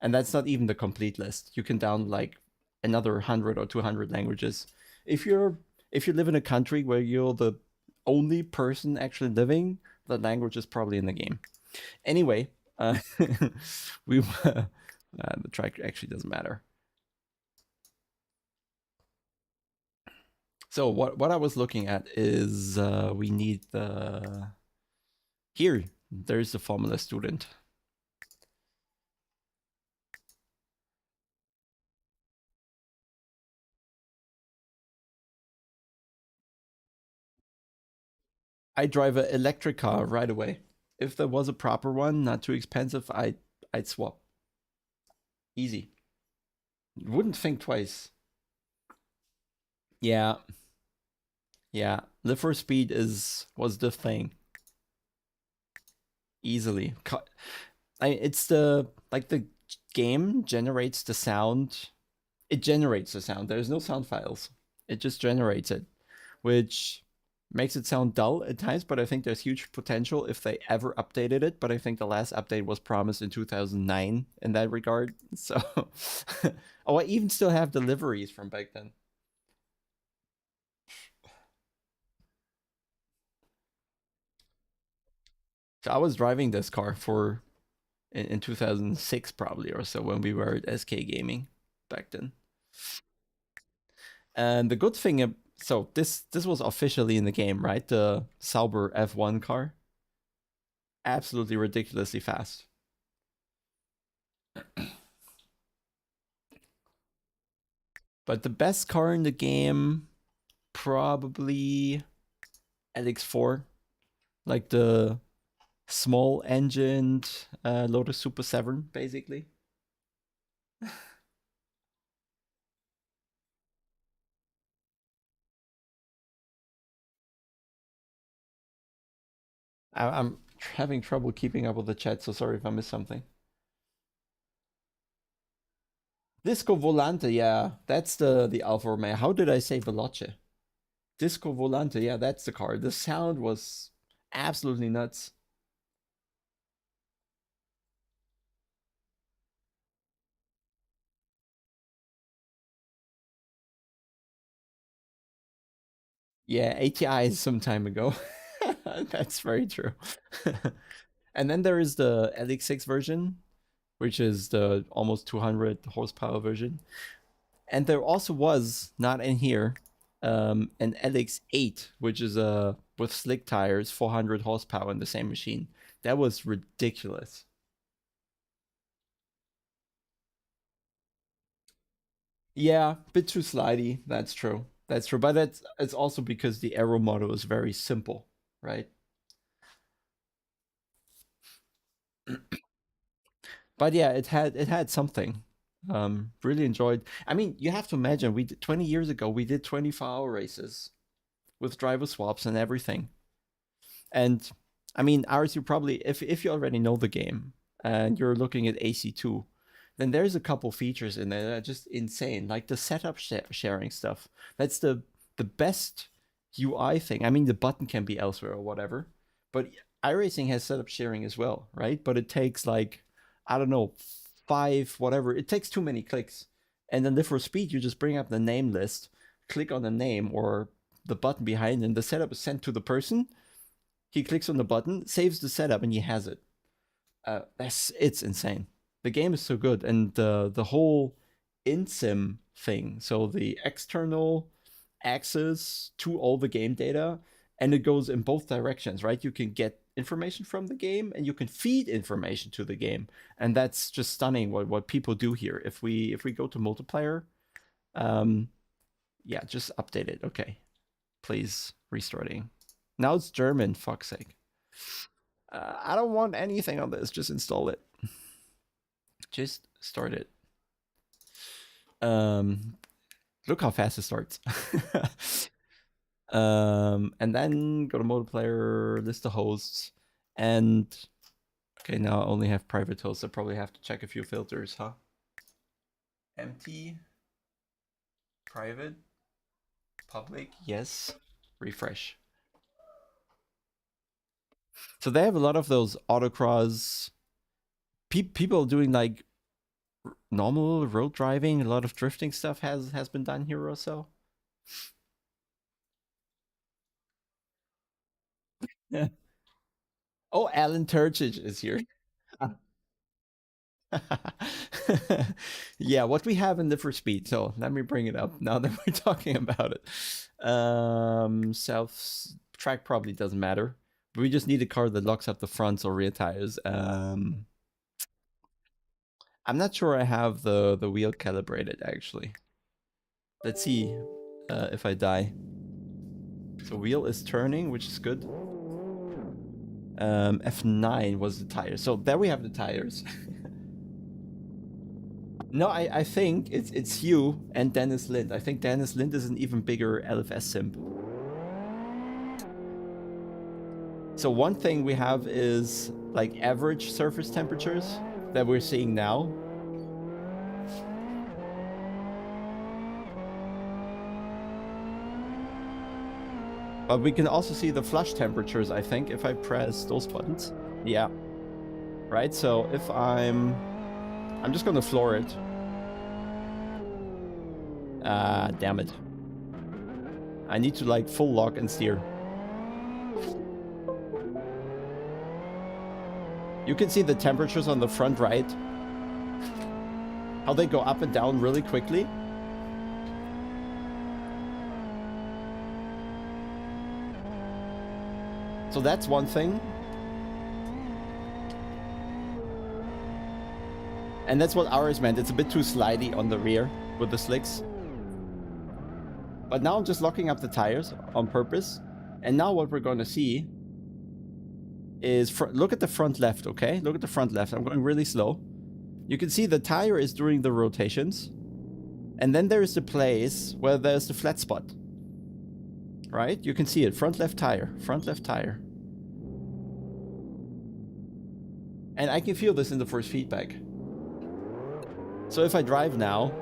and that's not even the complete list. You can download like another 100 or 200 languages. If you're if you live in a country where you're the only person actually living, the language is probably in the game. Anyway, we the track actually doesn't matter. So what I was looking at is we need the here. There's the Formula Student. I drive an electric car right away. If there was a proper one, not too expensive, I'd swap. Easy. Wouldn't think twice. Yeah, yeah. Live for Speed was the thing. Easily. It's the like the game generates the sound. It generates the sound. There's no sound files. It just generates it, which makes it sound dull at times, but I think there's huge potential if they ever updated it. But I think the last update was promised in 2009 in that regard. So, oh, I even still have deliveries from back then. So I was driving this car for in 2006 probably or so when we were at SK Gaming back then. And the good thing, so this was officially in the game, right? The Sauber F1 car, absolutely ridiculously fast. But the best car in the game, probably LX4. Like the small engined Lotus Super 7, basically. I'm having trouble keeping up with the chat, so sorry if I missed something. Disco Volante, yeah, that's the Alfa Romeo. How did I say Veloce? Disco Volante, yeah, that's the car. The sound was absolutely nuts. Yeah, ATI is some time ago. That's very true. And then there is the LX6 version, which is the almost 200 horsepower version. And there also was, not in here, an LX8, which is with slick tires, 400 horsepower in the same machine. That was ridiculous. Yeah, bit too slidey. That's true. That's true. But it's also because the aero model is very simple, right? But yeah, it had something. Really enjoyed. I mean, you have to imagine 20 years ago we did 24-hour races with driver swaps and everything. And I mean, ours, you probably, if you already know the game and you're looking at AC2, then there's a couple features in there that are just insane, like the setup sharing stuff. That's the best UI thing. I mean, the button can be elsewhere or whatever, but iRacing has setup sharing as well, right? But it takes like, I don't know, 5 whatever. It takes too many clicks, and then for speed, you just bring up the name list, click on the name or the button behind, and the setup is sent to the person. He clicks on the button, saves the setup, and he has it. It's insane. The game is so good, and the whole in-sim thing. So the external access to all the game data, and it goes in both directions, right? You can get information from the game, and you can feed information to the game, and that's just stunning. What people do here. If we go to multiplayer, yeah, just update it. Okay, please restarting. Now it's German, fuck's sake. I don't want anything on this. Just install it. Just start it. Look how fast it starts. And then go to multiplayer, list the hosts, and okay, now I only have private hosts. I probably have to check a few filters, huh? Empty, private, public, yes, refresh. So they have a lot of those autocross people doing like normal road driving. A lot of drifting stuff has been done here also. Yeah. Oh, Alan Turchich is here. Yeah, what we have in the for speed. So let me bring it up now that we're talking about it. South track probably doesn't matter. But we just need a car that locks up the fronts or rear tires. I'm not sure I have the wheel calibrated actually. Let's see if I die. So wheel is turning, which is good. F9 was the tire. So there we have the tires. No, I think it's you and Dennis Lind. I think Dennis Lind is an even bigger LFS simp. So one thing we have is like average surface temperatures that we're seeing now. But we can also see the flush temperatures, I think, if I press those buttons. Yeah. Right, so if I'm just gonna floor it. Damn it. I need to like full lock and steer. You can see the temperatures on the front right. How they go up and down really quickly. So that's one thing. And that's what ours meant. It's a bit too slidey on the rear with the slicks. But now I'm just locking up the tires on purpose. And now what we're going to see is, look at the front left, okay? Look at the front left. I'm going really slow. You can see the tire is doing the rotations. And then there is the place where there's the flat spot. Right? You can see it. Front left tire. Front left tire. And I can feel this in the force feedback. So if I drive now...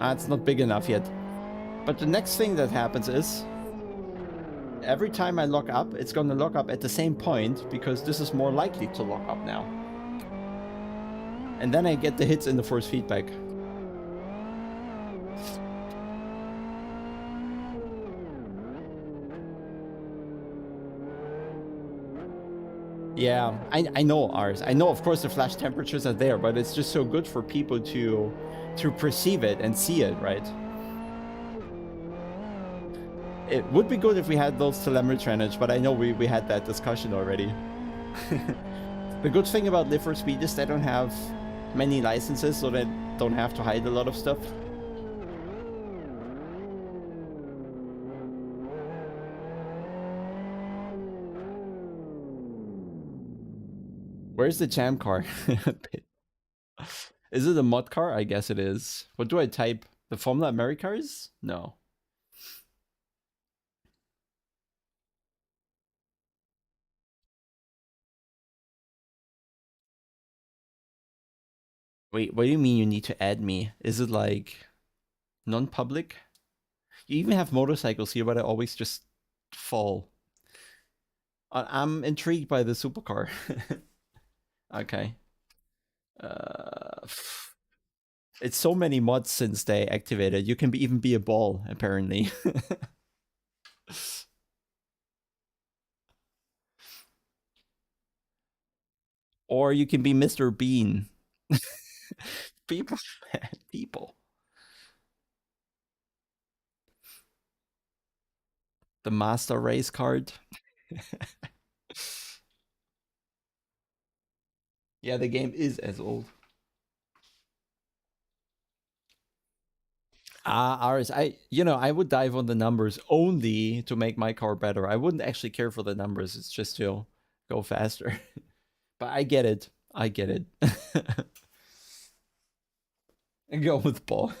it's not big enough yet. But the next thing that happens is... every time I lock up, it's going to lock up at the same point, because this is more likely to lock up now. And then I get the hits in the force feedback. Yeah, I know ours. I know, of course, the flash temperatures are there, but it's just so good for people to perceive it and see it, right? It would be good if we had those telemetry trainers, but I know we had that discussion already. The good thing about Live for Speed is they don't have many licenses, so they don't have to hide a lot of stuff. Where's the jam car? Is it a mod car? I guess it is. What do I type? The Formula Americars? No. Wait, what do you mean you need to add me? Is it like non-public? You even have motorcycles here, but I always just fall. I'm intrigued by the supercar. Okay. It's so many mods since they activated. You can even be a ball, apparently. Or you can be Mr. Bean. People. People. The master race card. Yeah, the game is as old. Ours, I would dive on the numbers only to make my car better. I wouldn't actually care for the numbers. It's just to go faster. But I get it. I get it. And go with Paul.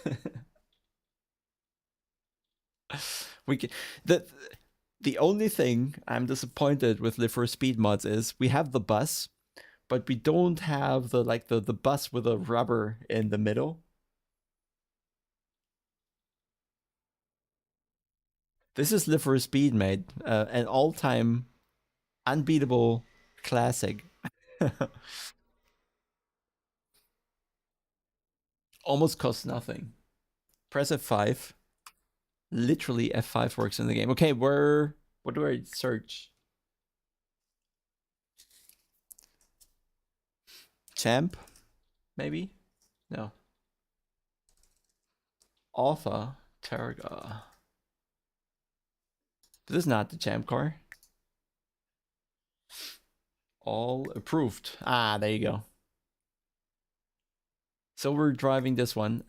We can, the only thing I'm disappointed with Live for Speed mods is we have the bus, but we don't have the bus with a rubber in the middle. This is Live for Speed, mate. An all-time unbeatable classic. Almost costs nothing. Press F5. Literally F5 works in the game. Okay, what do I search? Champ? Maybe? No. Alpha Targa. This is not the champ car. All approved. There you go. So we're driving this one.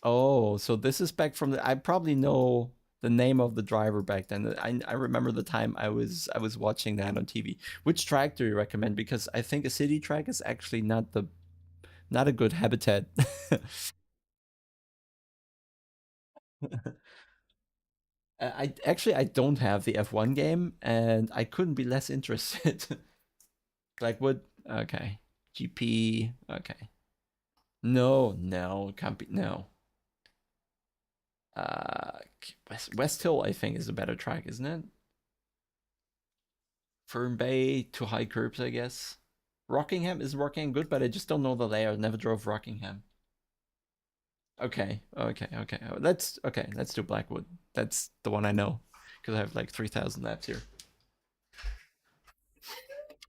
Oh, so this is back from I probably know the name of the driver back then. I remember the time I was watching that on TV. Which track do you recommend? Because I think a city track is actually not a good habitat. I don't have the F1 game, and I couldn't be less interested. Blackwood, okay. GP, okay. No, can't be, no. West Hill, I think, is a better track, isn't it? Fern Bay to high curbs, I guess. Rockingham is Rockingham good, but I just don't know the layout. Never drove Rockingham. Okay. Let's do Blackwood. That's the one I know, because I have like 3,000 laps here.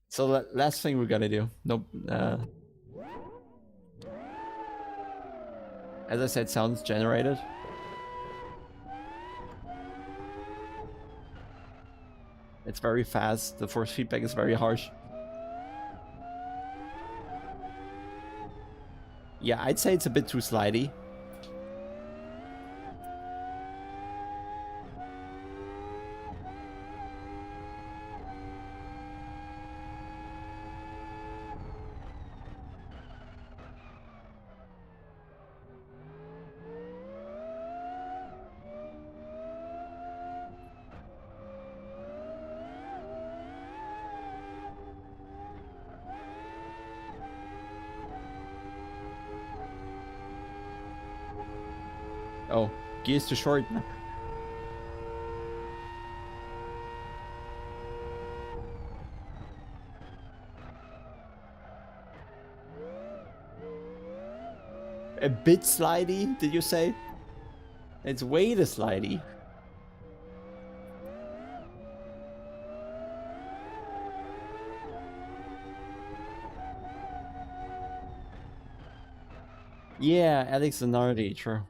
So the last thing we gotta do. Nope. As I said, sounds generated. It's very fast. The force feedback is very harsh. Yeah, I'd say it's a bit too slidey. Oh, gears too short. A bit slidey, did you say? It's way too slidey. Yeah, Alex Zanardi, true.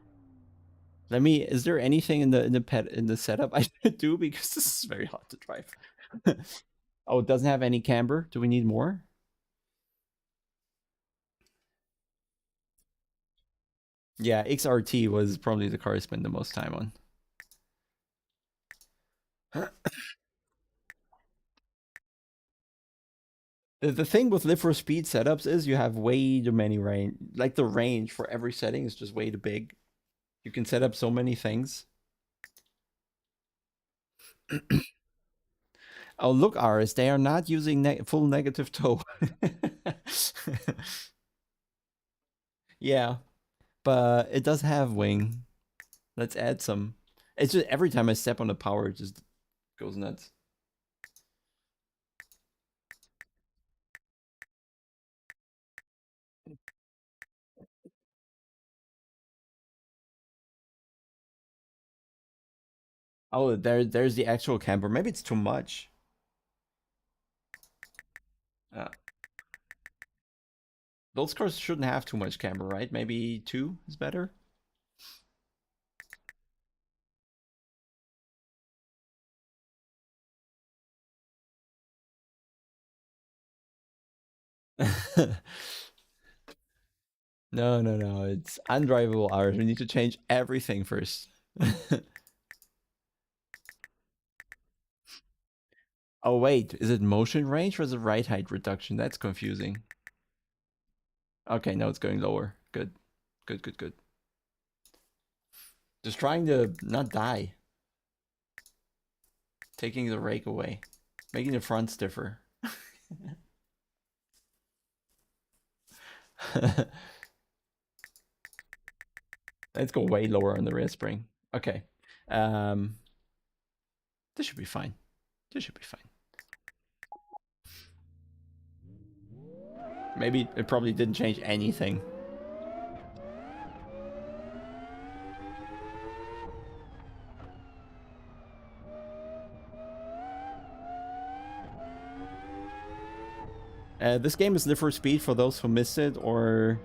Let me. Is there anything in the setup I should do, because this is very hard to drive? Oh, it doesn't have any camber. Do we need more? Yeah, XRT was probably the car I spent the most time on. The thing with live for speed setups is you have way too many range. Like the range for every setting is just way too big. You can set up so many things. Oh, look, Aris, they are not using full negative toe. Yeah, but it does have wing. Let's add some. It's just every time I step on the power, it just goes nuts. Oh, there's the actual camber. Maybe it's too much. Uh, those cars shouldn't have too much camber, right? Maybe 2 is better. No, no, no. It's undrivable hours. We need to change everything first. Oh, wait. Is it motion range or is it ride height reduction? That's confusing. Okay, now it's going lower. Good. Good, good, good. Just trying to not die. Taking the rake away. Making the front stiffer. Let's go way lower on the rear spring. Okay. This should be fine. This should be fine. Maybe it probably didn't change anything. This game is Live for Speed for those who missed it or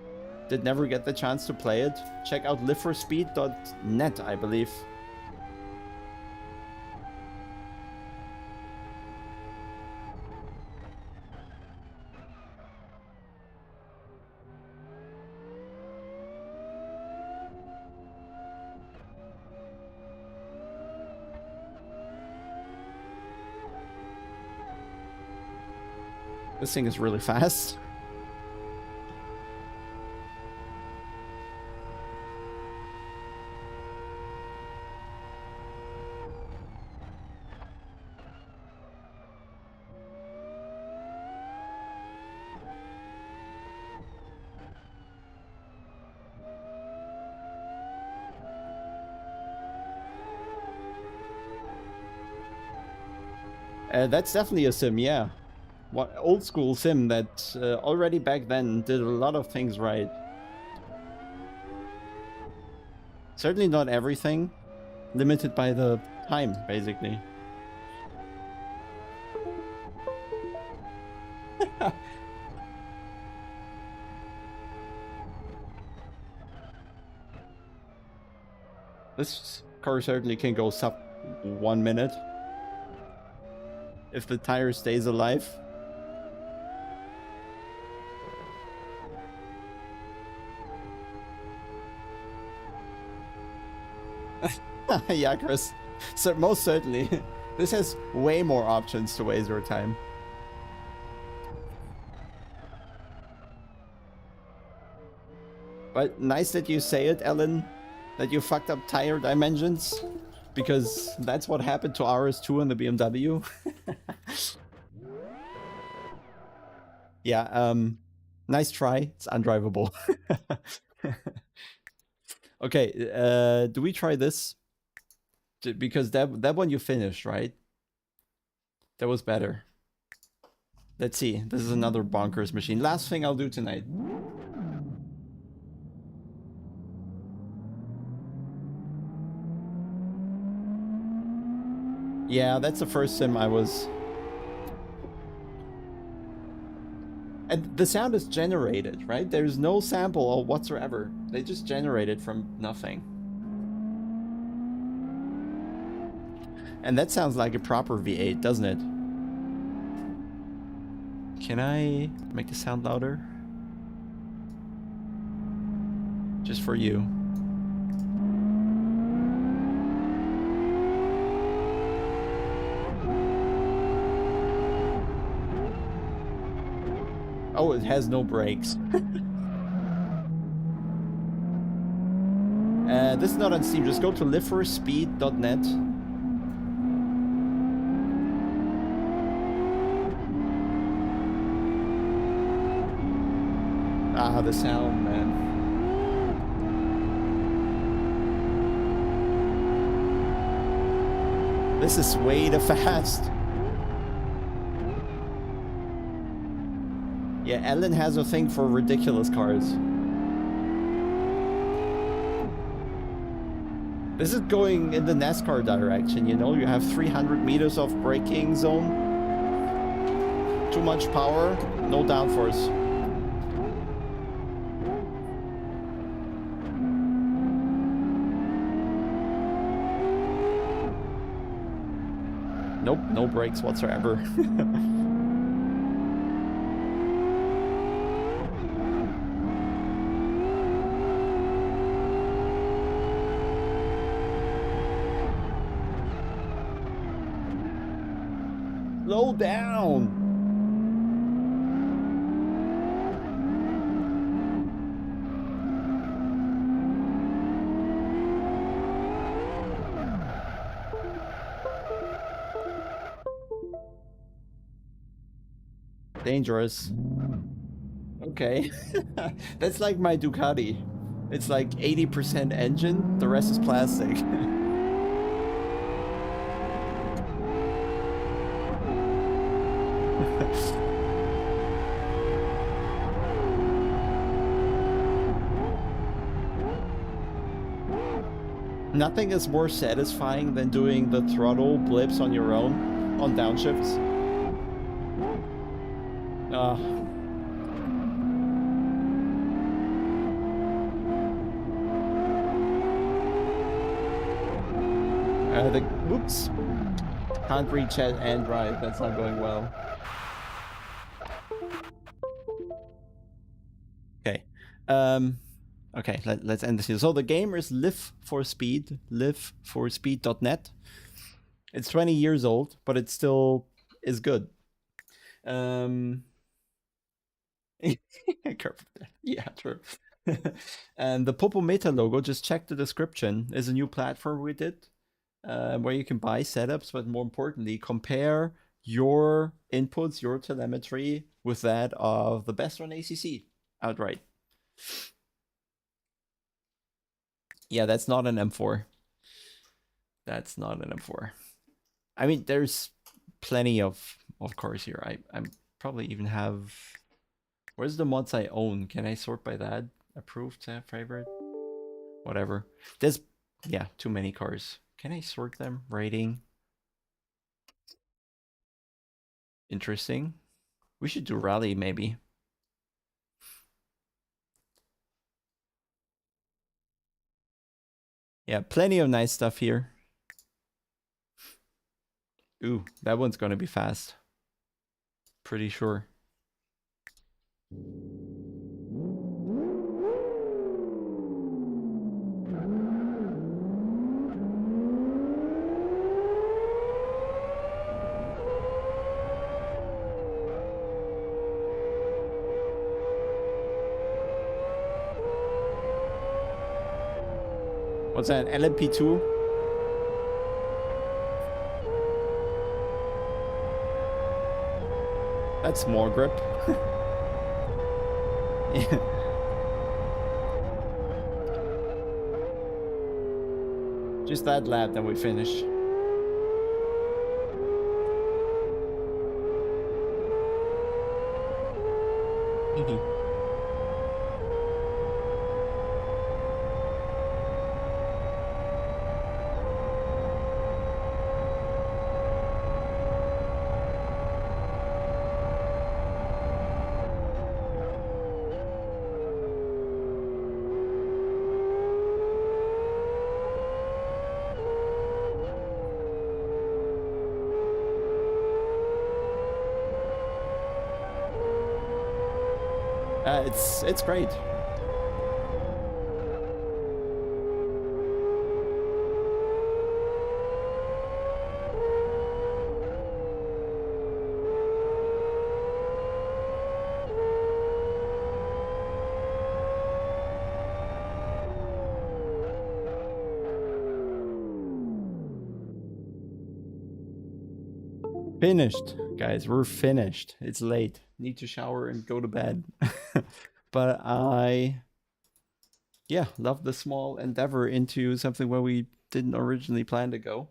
did never get the chance to play it. Check out liveforspeed.net, I believe. This thing is really fast. That's definitely a sim, yeah. What old school sim that already back then did a lot of things right. Certainly not everything. Limited by the time, basically. This car certainly can go sub 1 minute. If the tire stays alive. Yeah, Chris. So most certainly. This has way more options to waste your time. But nice that you say it, Ellen, that you fucked up tire dimensions, because that's what happened to RS2 and the BMW. Yeah, nice try. It's undrivable. Okay, do we try this? Because that one you finished, right? That was better. Let's see. This is another bonkers machine. Last thing I'll do tonight. Yeah, that's the first sim I was... And the sound is generated, right? There's no sample or whatsoever. They just generate it from nothing. And that sounds like a proper V8, doesn't it? Can I make the sound louder? Just for you. Oh, it has no brakes. This is not on Steam. Just go to liveforspeed.net. Ah, the sound, man. This is way too fast. Yeah, Ellen has a thing for ridiculous cars. This is going in the NASCAR direction, you know? You have 300 meters of braking zone. Too much power, no downforce. Nope, no brakes whatsoever. Slow down. Dangerous. Okay. That's like my Ducati. It's like 80% engine, the rest is plastic. Nothing is more satisfying than doing the throttle blips on your own on downshifts. Whoops. Can't reach it and drive. That's not going well. Okay. Okay, let's end this here. So the game is Live for Speed, liveforspeed.net. It's 20 years old, but it still is good. Yeah, true. And the Popometer logo, just check the description, is a new platform we did, where you can buy setups, but more importantly, compare your inputs, your telemetry, with that of the best on ACC outright. Yeah, that's not an M4. That's not an M4. I mean, there's plenty of cars here. I'm probably even have... Where's the mods I own? Can I sort by that? Approved, favorite? Whatever. There's, yeah, too many cars. Can I sort them? Rating. Interesting. We should do rally, maybe. Yeah, plenty of nice stuff here. Ooh, that one's gonna be fast. Pretty sure. What's that? LMP2? That's more grip. Yeah. Just that lap, then we finish. It's great. Finished, guys. We're finished. It's late. Need to shower and go to bed. But yeah, love the small endeavor into something where we didn't originally plan to go.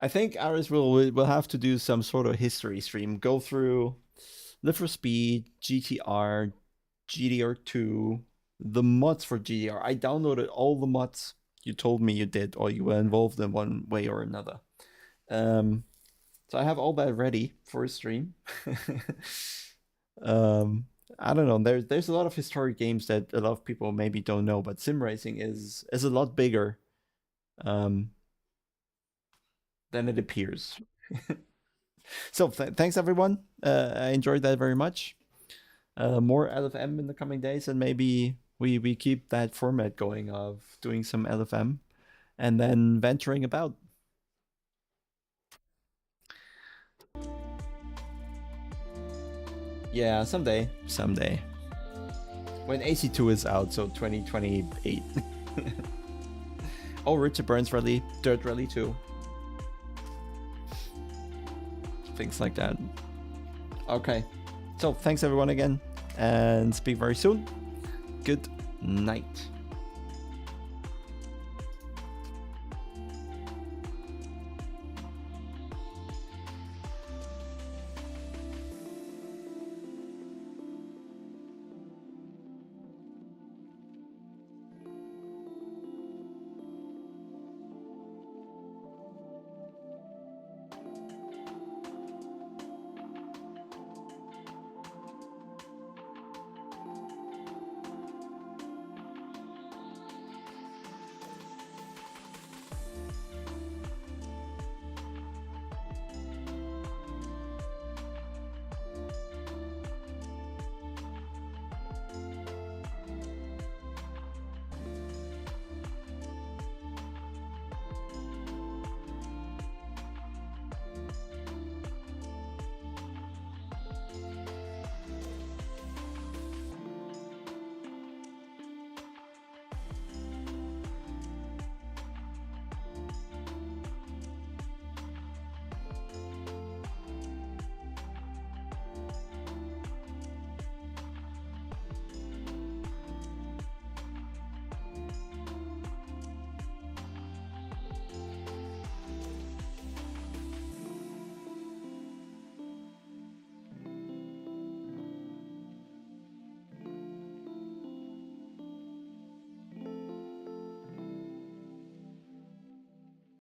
I think ours will have to do some sort of history stream. Go through Live for Speed, GTR, GTR2, the mods for GTR. I downloaded all the mods you told me you did, or you were involved in one way or another. So I have all that ready for a stream. I don't know. There's a lot of historic games that a lot of people maybe don't know, but Simracing is a lot bigger than it appears. So thanks everyone. I enjoyed that very much. More LFM in the coming days, and maybe we keep that format going of doing some LFM and then venturing about. Yeah, someday. When AC2 is out, so 2028. Oh, Richard Burns Rally, Dirt Rally 2. Things like that. Okay. So thanks everyone again, and speak very soon. Good night.